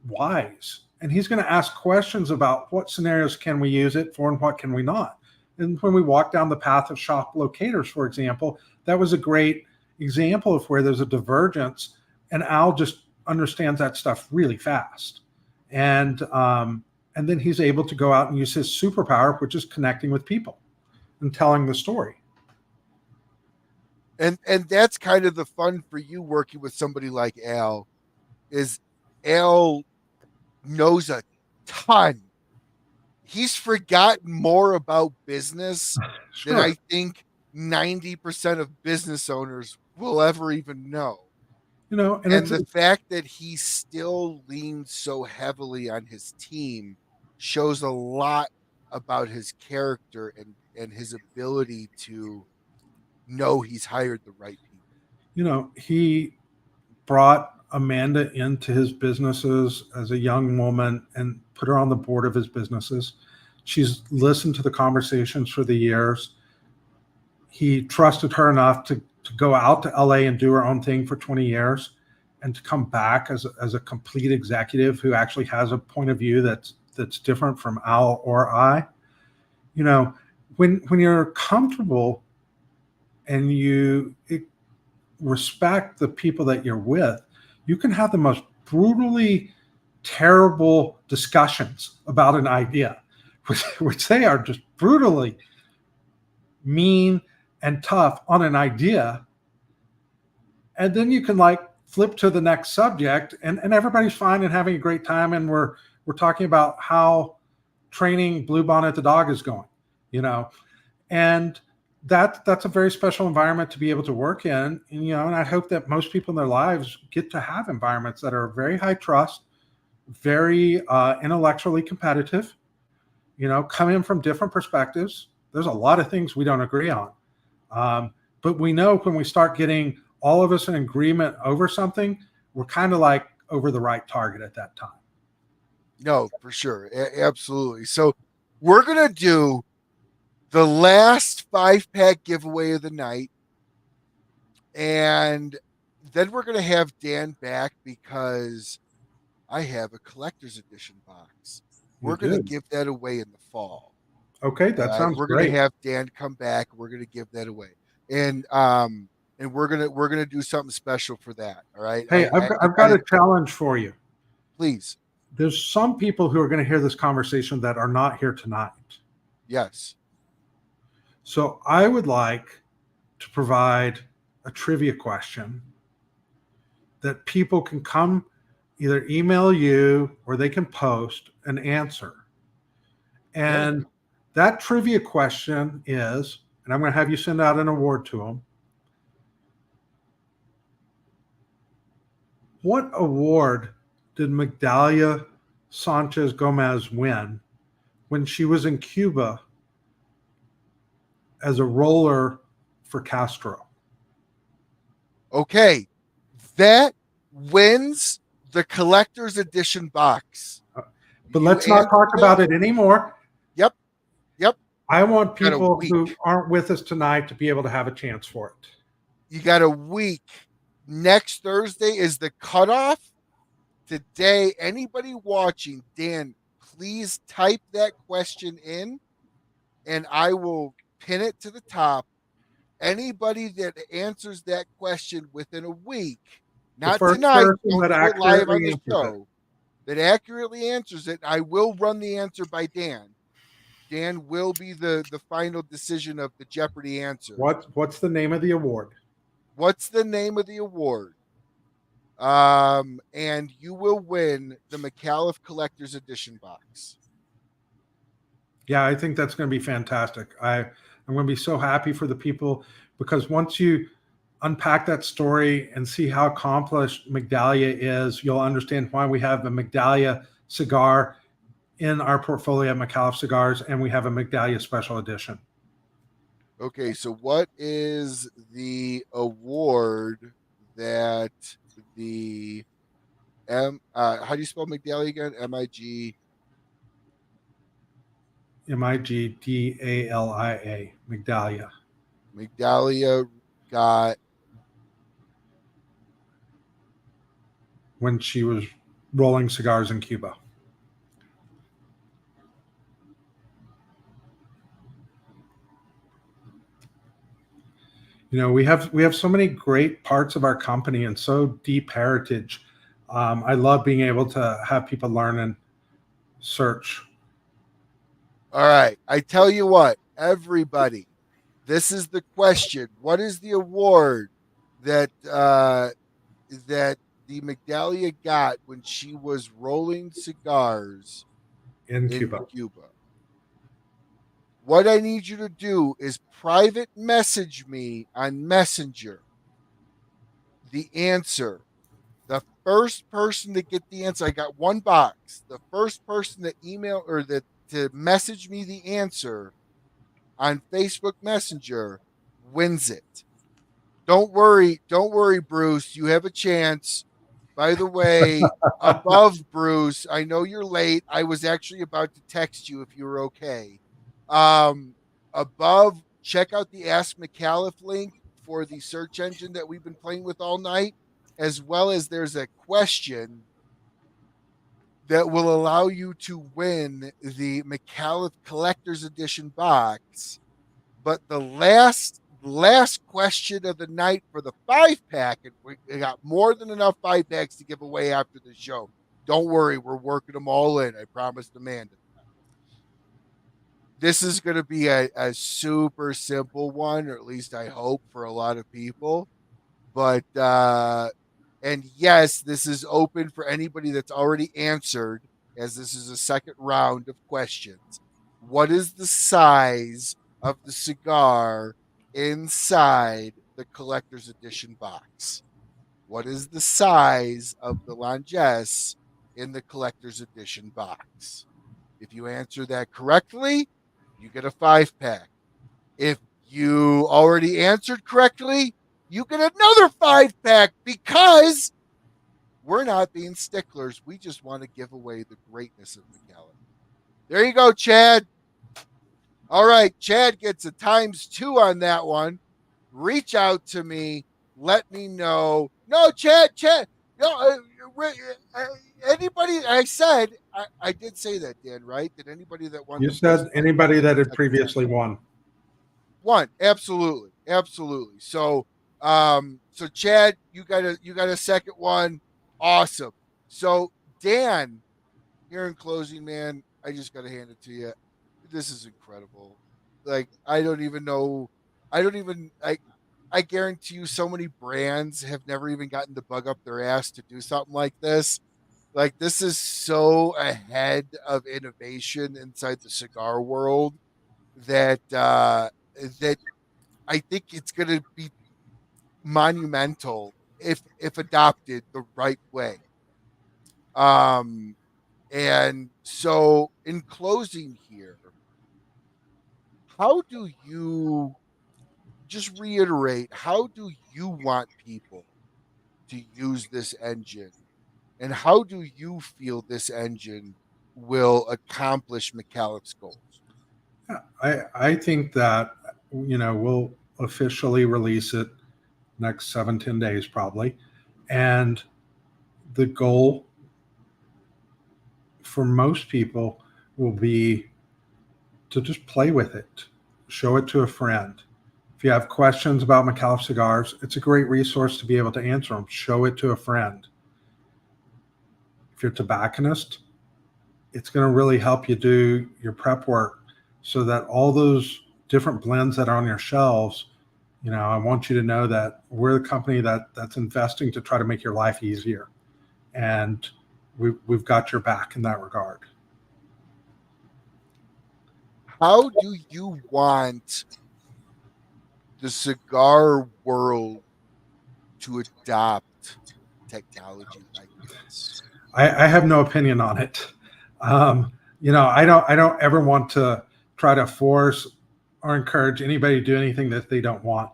wise, and he's going to ask questions about what scenarios can we use it for and what can we not. And when we walk down the path of shop locators, for example, that was a great example of where there's a divergence, and Al just understands that stuff really fast. And then he's able to go out and use his superpower, which is connecting with people and telling the story. And that's kind of the fun for you working with somebody like Al, is Al knows a ton. He's forgotten more about business Sure. than I think 90% of business owners will ever even know. And the fact that he still leans so heavily on his team shows a lot about his character and his ability to know he's hired the right people. He brought Amanda into his businesses as a young woman and put her on the board of his businesses. She's listened to the conversations for the years. He trusted her enough to go out to LA and do her own thing for 20 years and to come back as a complete executive who actually has a point of view that's different from Al or I. When you're comfortable and you respect the people that you're with, you can have the most brutally terrible discussions about an idea, which they are just brutally mean and tough on an idea. And then you can flip to the next subject and everybody's fine and having a great time. And we're talking about how training Bluebonnet the dog is going, and that's a very special environment to be able to work in. And I hope that most people in their lives get to have environments that are very high trust, very intellectually competitive, come in from different perspectives. There's a lot of things we don't agree on. But we know when we start getting all of us in agreement over something, we're kind of over the right target at that time. No, for sure. Absolutely. So we're going to do the last 5-pack giveaway of the night. And then we're going to have Dan back because I have a collector's edition box. We're going to give that away in the fall. Okay, that sounds we're great. We're going to have Dan come back. We're going to give that away. And we're gonna do something special for that. All right. Hey, I've got a challenge for you. Please. There's some people who are going to hear this conversation that are not here tonight. Yes. So I would like to provide a trivia question that people can come either email you or they can post an answer. And that trivia question is, and I'm going to have you send out an award to them. What award did Migdalia Sanchez Gomez win when she was in Cuba as a roller for Castro? Okay, that wins the collector's edition box. But You let's not talk answered about it anymore. Yep. I want Got a people week. who aren't with us tonight to be able to have a chance for it. You got a week. Next Thursday is the cutoff. Today, anybody watching, Dan, please type that question in and I will pin it to the top. Anybody that answers that question within a week, The not first tonight, person don't that do it live on accurately the answers it. show, that accurately answers it, I will run the answer by Dan. Dan will be the final decision of the Jeopardy answer. What's the name of the award? What's the name of the award? And you will win the Micallef Collector's Edition box. Yeah, I think that's going to be fantastic. I'm going to be so happy for the people, because once you unpack that story and see how accomplished Migdalia is, you'll understand why we have a Migdalia cigar in our portfolio at Micallef Cigars, and we have a Migdalia special edition. Okay, so what is the award that the how do you spell Migdalia again? M-I-G Migdalia, Migdalia. Migdalia got when she was rolling cigars in Cuba. You know, we have so many great parts of our company and so deep heritage. I love being able to have people learn and search. All right. I tell you what, everybody, this is the question. What is the award that that the Migdalia got when she was rolling cigars in Cuba? What I need you to do is private message me on Messenger the answer. The first person to get the answer, I got one box. The first person to email or to message me the answer on Facebook Messenger wins it. Don't worry, Bruce. You have a chance. By the way, above Bruce, I know you're late. I was actually about to text you if you were okay. Above, check out the Ask Micallef link for the search engine that we've been playing with all night, as well as there's a question that will allow you to win the Micallef Collector's Edition box. But the last question of the night for the 5-pack, and we got more than enough 5-packs to give away after the show. Don't worry, we're working them all in. I promised Amanda. This is going to be a super simple one, or at least I hope for a lot of people. But and yes, this is open for anybody that's already answered, as this is a second round of questions. What is the size of the cigar inside the collector's edition box? What is the size of the Langesse in the collector's edition box? If you answer that correctly, you get a 5-pack. If you already answered correctly, you get another 5-pack, because we're not being sticklers. We just want to give away the greatness of Micallef. There you go, Chad. All right, Chad gets a ×2 on that one. Reach out to me. Let me know. No, Chad. No, anybody. I did say that, Dan. Right? Did anybody that won? You said anybody that had previously won. Absolutely. So, so Chad, you got a second one. Awesome. So, Dan, here in closing, man, I just got to hand it to you. This is incredible. Like, I guarantee you so many brands have never even gotten the bug up their ass to do something like this. Like, this is so ahead of innovation inside the cigar world that that I think it's going to be monumental if adopted the right way. Um, and so, in closing here, how do you just reiterate? How do you want people to use this engine, and how do you feel this engine will accomplish Micallef's goals? I think that, we'll officially release it next 7-10 days probably. And the goal for most people will be to just play with it, show it to a friend. If you have questions about Micallef cigars, it's a great resource to be able to answer them. Show it to a friend. If you're a tobacconist, it's going to really help you do your prep work so that all those different blends that are on your shelves, I want you to know that we're the company that's investing to try to make your life easier. And we've got your back in that regard. How do you want the cigar world to adopt technology like this? I have no opinion on it. I don't ever want to try to force or encourage anybody to do anything that they don't want.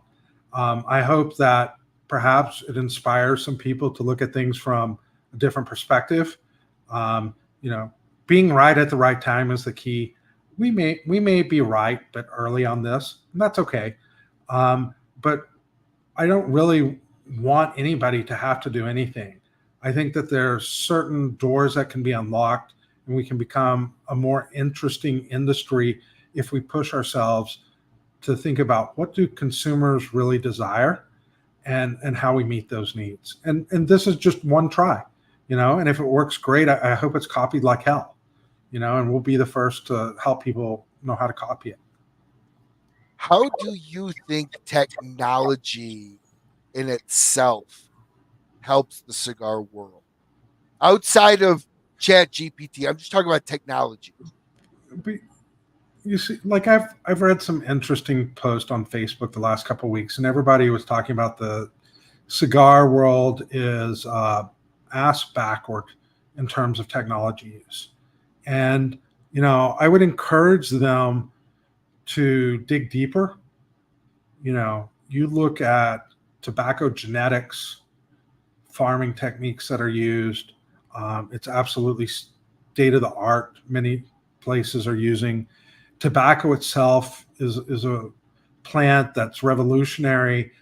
I hope that perhaps it inspires some people to look at things from a different perspective. Um, Being right at the right time is the key. We may be right, but early on this, and that's okay. But I don't really want anybody to have to do anything. I think that there are certain doors that can be unlocked, and we can become a more interesting industry if we push ourselves to think about what do consumers really desire, and how we meet those needs. And this is just one try, and if it works great, I hope it's copied like hell, and we'll be the first to help people know how to copy it. How do you think technology in itself helps the cigar world outside of Chat GPT? I'm just talking about technology. But you see, like I've read some interesting posts on Facebook the last couple of weeks, and everybody was talking about the cigar world is ass backward in terms of technology use. And I would encourage them to dig deeper. You look at tobacco genetics, farming techniques that are used. It's absolutely state of the art. Many places are using tobacco itself is a plant that's revolutionary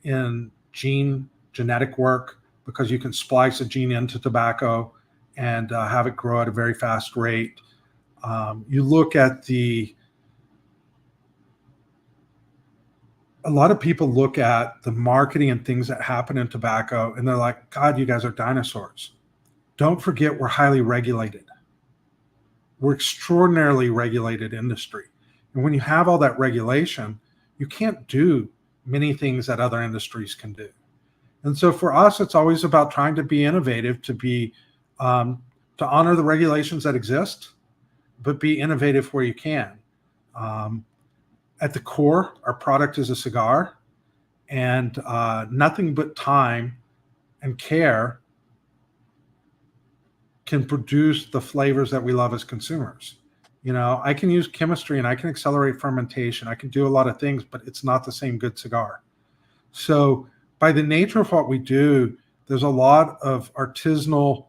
in genetic work because you can splice a gene into tobacco and have it grow at a very fast rate. You look at a lot of people look at the marketing and things that happen in tobacco and they're like, God, you guys are dinosaurs. Don't forget we're highly regulated. We're extraordinarily regulated industry. And when you have all that regulation, you can't do many things that other industries can do. And so for us, it's always about trying to be innovative, to honor the regulations that exist, but be innovative where you can. At the core, our product is a cigar, and nothing but time and care can produce the flavors that we love as consumers. I can use chemistry and I can accelerate fermentation. I can do a lot of things, but it's not the same good cigar. So by the nature of what we do, there's a lot of artisanal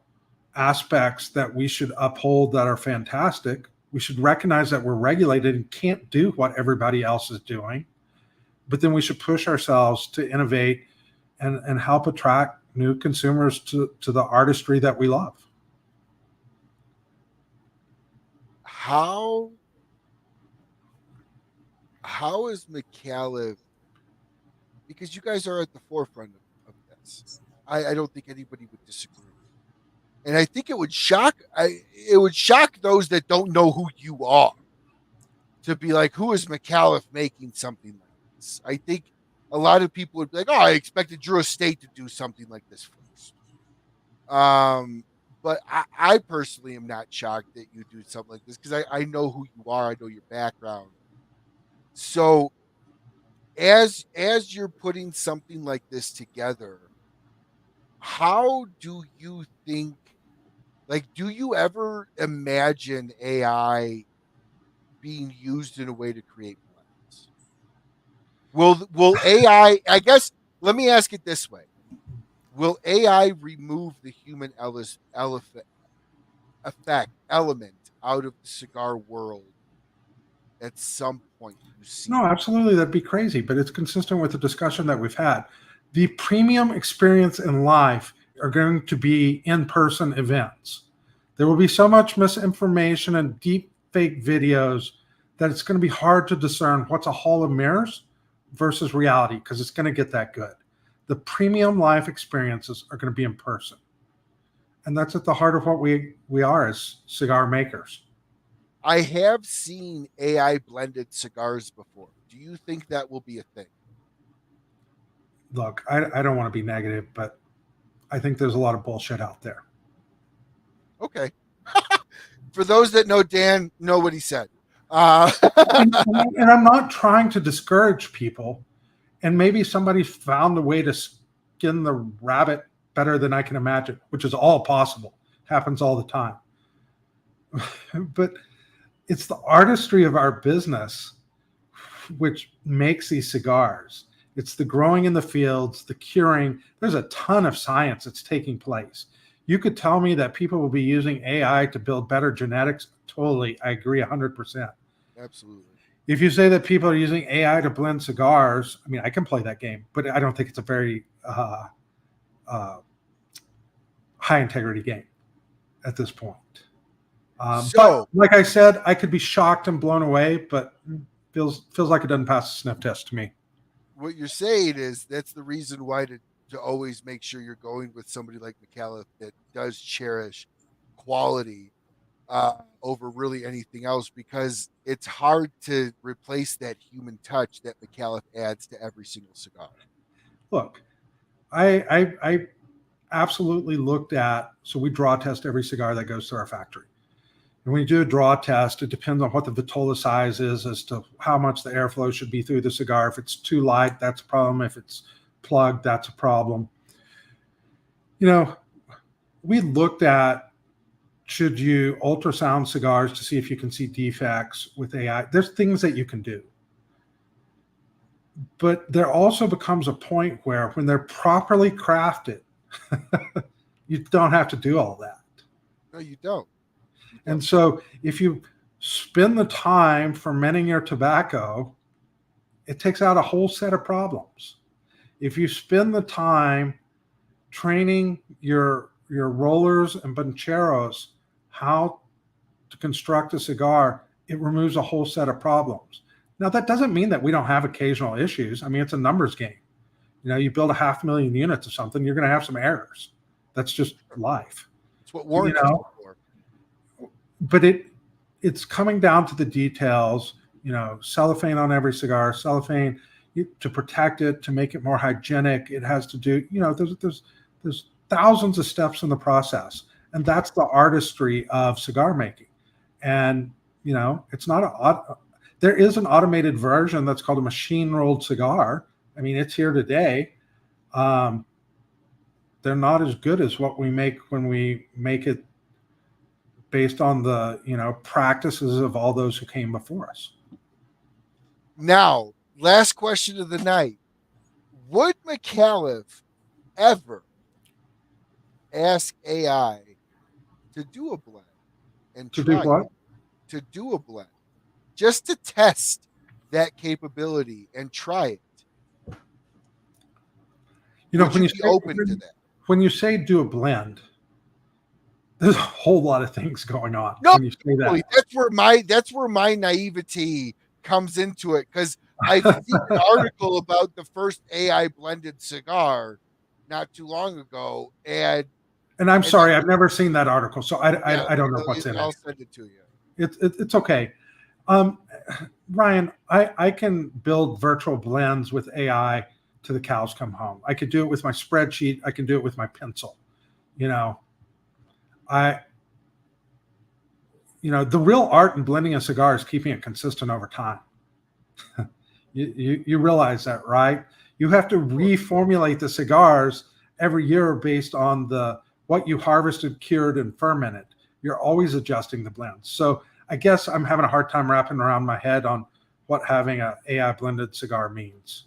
aspects that we should uphold that are fantastic. We should recognize that we're regulated and can't do what everybody else is doing. But then we should push ourselves to innovate and help attract new consumers to the artistry that we love. How is Micallef, because you guys are at the forefront of this? I don't think anybody would disagree. And I think it would shock those that don't know who you are to be like, who is Micallef making something like this? I think a lot of people would be like, oh, I expected Drew Estate to do something like this first. But I personally am not shocked that you do something like this because I know who you are, I know your background. So as you're putting something like this together, how do you think Like, do you ever imagine AI being used in a way to create blends? Will AI, I guess, let me ask it this way. Will AI remove the human element out of the cigar world at some point? You see No, that? absolutely. That'd be crazy, but it's consistent with the discussion that we've had. The premium experience in life are going to be in-person events. There will be so much misinformation and deep fake videos that it's going to be hard to discern what's a hall of mirrors versus reality because it's going to get that good. The premium life experiences are going to be in person. And that's at the heart of what we are as cigar makers. I have seen AI blended cigars before. Do you think that will be a thing? Look, I don't want to be negative, but I think there's a lot of bullshit out there. Okay. For those that know Dan, know what he said. And I'm not trying to discourage people. And maybe somebody found a way to skin the rabbit better than I can imagine, which is all possible. Happens all the time. But it's the artistry of our business which makes these cigars. It's the growing in the fields, the curing. There's a ton of science that's taking place. You could tell me that people will be using AI to build better genetics. Totally. I agree 100%. Absolutely. If you say that people are using AI to blend cigars, I mean, I can play that game, but I don't think it's a very high integrity game at this point. But like I said, I could be shocked and blown away, but feels like it doesn't pass the sniff test to me. What you're saying is that's the reason why to always make sure you're going with somebody like Micallef that does cherish quality over really anything else, because it's hard to replace that human touch that Micallef adds to every single cigar. Look, I absolutely looked at, so we draw test every cigar that goes through our factory. And when you do a draw test, it depends on what the vitola size is as to how much the airflow should be through the cigar. If it's too light, that's a problem. If it's plugged, that's a problem. You know, we looked at, should you ultrasound cigars to see if you can see defects with AI? There's things that you can do. But there also becomes a point where when they're properly crafted, you don't have to do all that. No, you don't. And so if you spend the time fermenting your tobacco, it takes out a whole set of problems. If you spend the time training your rollers and bancheros how to construct a cigar, it removes a whole set of problems. Now, that doesn't mean that we don't have occasional issues. I mean, it's a numbers game. You know, you build 500,000 units of something, you're going to have some errors. That's just life. It's what warranties are for. But it's coming down to the details. You know, cellophane on every cigar, cellophane to protect it, to make it more hygienic. It has to do, you know, there's thousands of steps in the process, and that's the artistry of cigar making. And you know, it's not there is an automated version that's called a machine rolled cigar. I mean, it's here today. They're not as good as what we make when we make it based on the, you know, practices of all those who came before us. Now, last question of the night. Would Micallef ever ask AI to do a blend and to do what? To do a blend, just to test that capability and try it? You know, when you say open to that, when you say do a blend, there's a whole lot of things going on. No, when you say that. That's where my naivety comes into it, because I seen an article about the first AI blended cigar not too long ago, and I'm sorry, I've never seen that article, so I don't know what's in it. I'll send it to you. It's okay. Ryan, I can build virtual blends with AI to the cows come home. I could do it with my spreadsheet. I can do it with my pencil. You know, the real art in blending a cigar is keeping it consistent over time. you realize that, right? You have to reformulate the cigars every year based on the what you harvested, cured, and fermented. You're always adjusting the blends. So I guess I'm having a hard time wrapping around my head on what having an AI blended cigar means.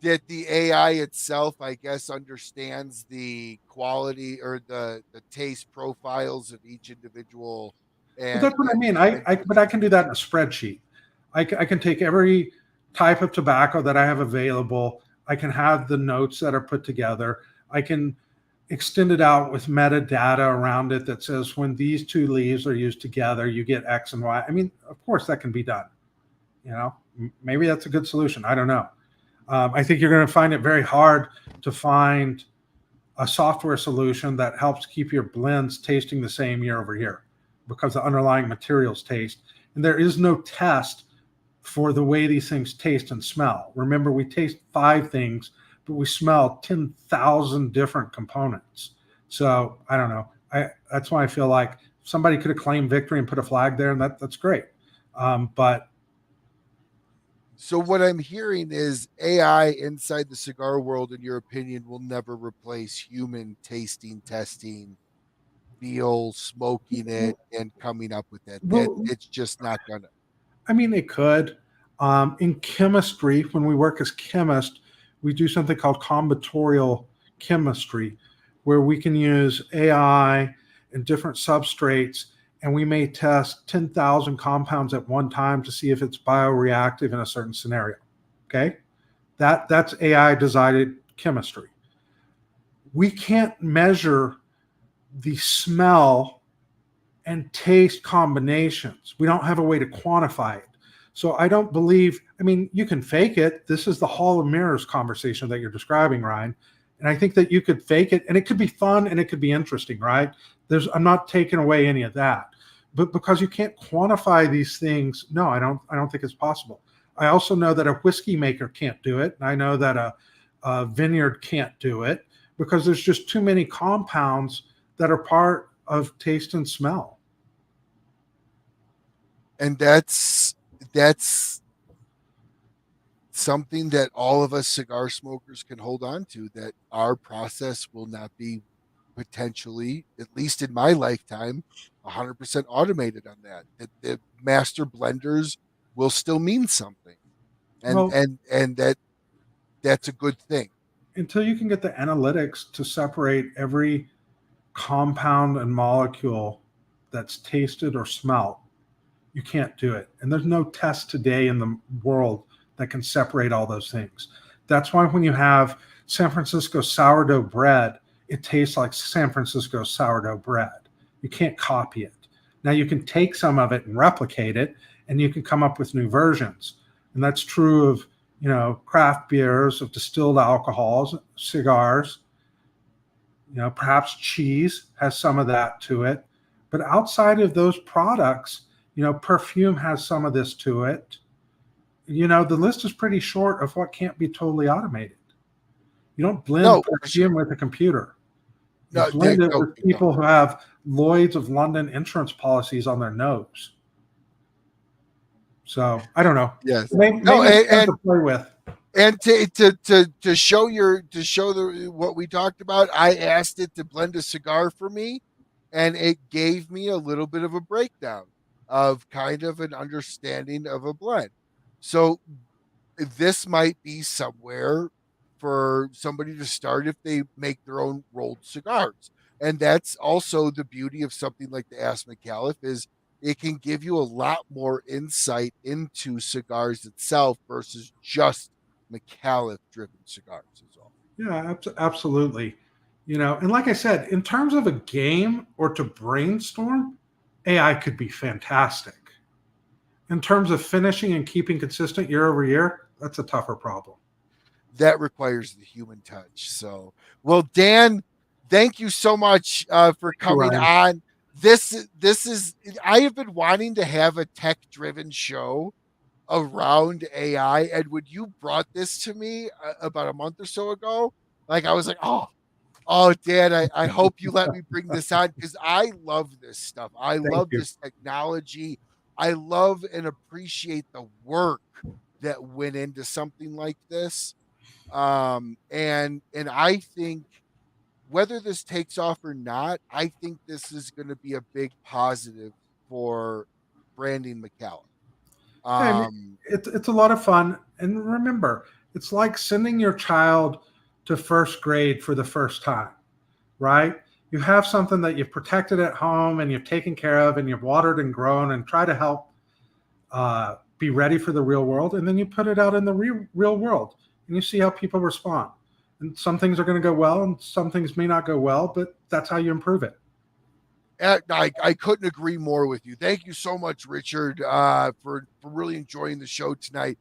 That the AI itself, I guess, understands the quality or the taste profiles of each individual, Well, that's what I mean. But I can do that in a spreadsheet. I can take every type of tobacco that I have available. I can have the notes that are put together. I can extend it out with metadata around it that says when these two leaves are used together, you get X and Y. I mean, of course that can be done. You know, maybe that's a good solution. I don't know. I think you're going to find it very hard to find a software solution that helps keep your blends tasting the same year over year because the underlying materials taste. And there is no test for the way these things taste and smell. Remember, we taste 5 things, but we smell 10,000 different components. So I don't know. That's why I feel like somebody could have claimed victory and put a flag there, and that's great. But so what I'm hearing is AI inside the cigar world, in your opinion, will never replace human tasting, testing, feel, smoking it, and coming up with that. That well, it's just not gonna. I mean, it could. In chemistry, when we work as chemists, we do something called combinatorial chemistry, where we can use AI and different substrates, and we may test 10,000 compounds at one time to see if it's bioreactive in a certain scenario. Okay? That's AI designed chemistry. We can't measure the smell and taste combinations. We don't have a way to quantify it. So I don't believe, I mean, you can fake it. This is the Hall of Mirrors conversation that you're describing, Ryan. And I think that you could fake it, and it could be fun and it could be interesting, right? I'm not taking away any of that. But because you can't quantify these things, no, I don't think it's possible. I also know that a whiskey maker can't do it. And I know that a vineyard can't do it because there's just too many compounds that are part of taste and smell. And that's something that all of us cigar smokers can hold on to, that our process will not be potentially, at least in my lifetime, 100% automated on that. That the master blenders will still mean something, and Well, that's a good thing. until you can get the analytics to separate every compound and molecule that's tasted or smelled, you can't do it. And there's no test today in the world that can separate all those things. That's why when you have San Francisco sourdough bread, it tastes like San Francisco sourdough bread. You can't copy it. Now you can take some of it and replicate it, and you can come up with new versions. And that's true of, craft beers, of distilled alcohols, cigars, perhaps cheese has some of that to it. But outside of those products, perfume has some of this to it. The list is pretty short of what can't be totally automated. You don't blend perfume with a computer. You blend it with people who have Lloyd's of London insurance policies on their nose. So I don't know. Yes. Maybe to play with. And to show what we talked about, I asked it to blend a cigar for me, and it gave me a little bit of a breakdown of kind of an understanding of a blend. So this might be somewhere for somebody to start if they make their own rolled cigars. And that's also the beauty of something like the Ask Micallef, is it can give you a lot more insight into cigars itself versus just Micallef driven cigars is all. Yeah, absolutely. And like I said, in terms of a game or to brainstorm, AI could be fantastic. In terms of finishing and keeping consistent year over year, that's a tougher problem. That requires the human touch. So, well, Dan, thank you so much for coming on. This is, I have been wanting to have a tech driven show around AI, and when you brought this to me about a month or so ago, like I was like, oh, Dan, I hope you let me bring this on, because I love this stuff. I love this technology. I love and appreciate the work that went into something like this. And I think whether this takes off or not, I think this is going to be a big positive for branding Micallef. Yeah, I mean, it's a lot of fun. And remember, it's like sending your child to first grade for the first time, right? You have something that you've protected at home and you've taken care of and you've watered and grown and try to help be ready for the real world. And then you put it out in the real world and you see how people respond. And some things are going to go well and some things may not go well, but that's how you improve it. I couldn't agree more with you. Thank you so much, Richard, for really enjoying the show tonight.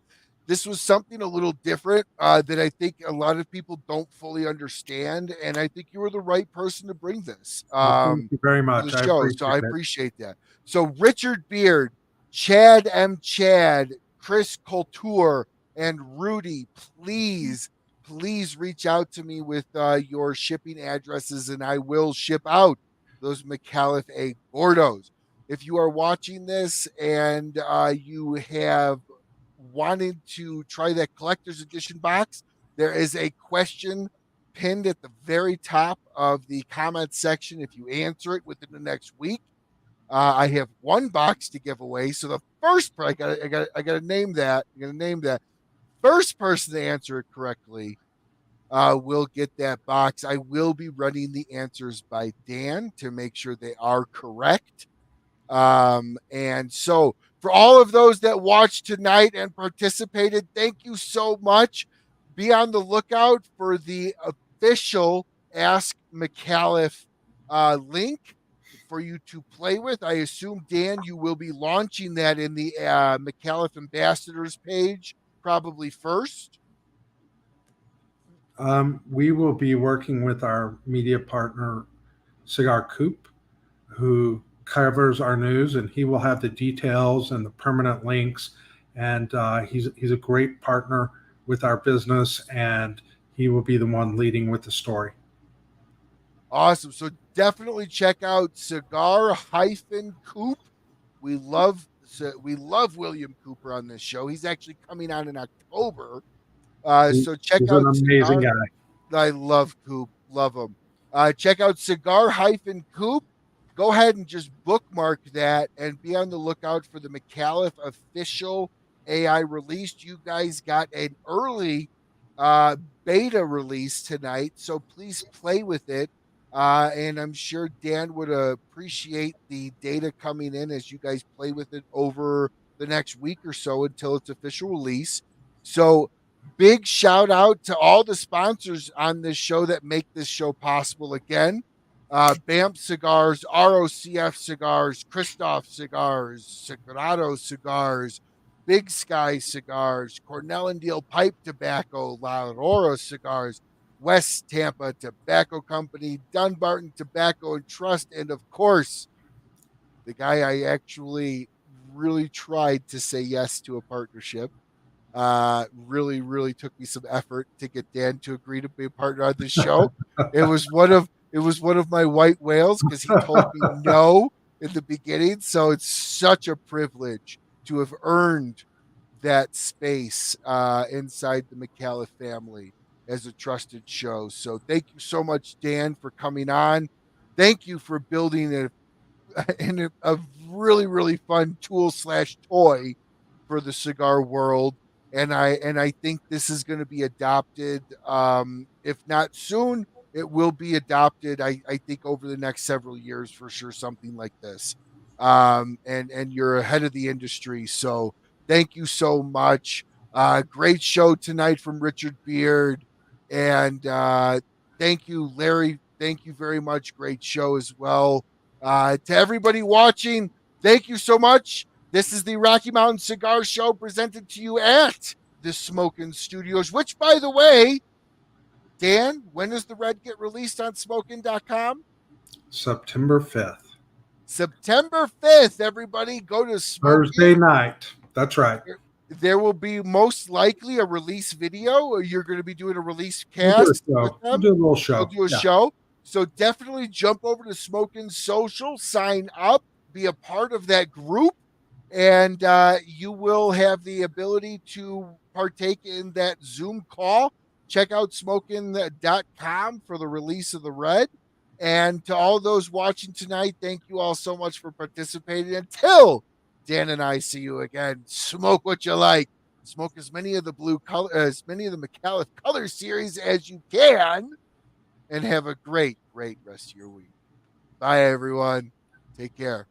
This was something a little different that I think a lot of people don't fully understand, and I think you were the right person to bring this Well, thank you very to much. the I show. So I appreciate it. appreciate that. So Richard Beard, Chad M. Chad, Chris Couture, and Rudy, please reach out to me with your shipping addresses, and I will ship out those Micallef A Gordos. If you are watching this and you have wanted to try that collector's edition box, there is a question pinned at the very top of the comment section. If you answer it within the next week, I have one box to give away. So the first, I gotta name that. I'm gonna name that first person to answer it correctly will get that box. I will be running the answers by Dan to make sure they are correct. And so for all of those that watched tonight and participated, thank you so much. Be on the lookout for the official Ask Micallef link for you to play with. I assume, Dan, you will be launching that in the Micallef Ambassadors page probably first. We will be working with our media partner, Cigar Coop, who covers our news, and he will have the details and the permanent links. And he's a great partner with our business, and he will be the one leading with the story. Awesome. So definitely check out Cigar-Coop. We love William Cooper on this show. He's actually coming on in October. So check He's out an amazing Cigar. guy. I love Coop. Love him. Check out Cigar-Coop. Go ahead and just bookmark that and be on the lookout for the Micallef official AI release. You guys got an early beta release tonight, so please play with it. And I'm sure Dan would appreciate the data coming in as you guys play with it over the next week or so until its official release. So big shout out to all the sponsors on this show that make this show possible. Again, BAMF Cigars, ROCF Cigars, Kristoff Cigars, Sagrado Cigars, Big Sky Cigars, Cornell and Diehl Pipe Tobacco, Laura Cigars, West Tampa Tobacco Company, Dunbarton Tobacco and Trust, and of course, the guy I actually really tried to say yes to a partnership. Really took me some effort to get Dan to agree to be a partner on this show. It was one of my white whales because he told me no in the beginning. So it's such a privilege to have earned that space inside the Micallef family as a trusted show. So thank you so much, Dan, for coming on. Thank you for building a really fun tool/toy for the cigar world. And I think this is going to be adopted. If not soon, it will be adopted. I think over the next several years for sure, something like this. And you're ahead of the industry. So thank you so much. Great show tonight from Richard Beard. And thank you, Larry. Thank you very much. Great show as well. To everybody watching, thank you so much. This is the Rocky Mountain Cigar Show presented to you at the Smokin' Studios, which, by the way, Dan, when does the Red get released on smokin.com? September 5th. September 5th, everybody. Go to Smokin'. Thursday night. That's right. There will be most likely a release video, or you're going to be doing a release cast with them. We'll do a little show. We'll do a show. So definitely jump over to Smokin' Social, sign up, be a part of that group, and you will have the ability to partake in that Zoom call check out smoking.com for the release of the red. And to all those watching tonight, thank you all so much for participating. Until Dan and I see you again, smoke what you like. Smoke as many of the Micallef color series as you can, and have a great rest of your week. Bye, everyone. Take care.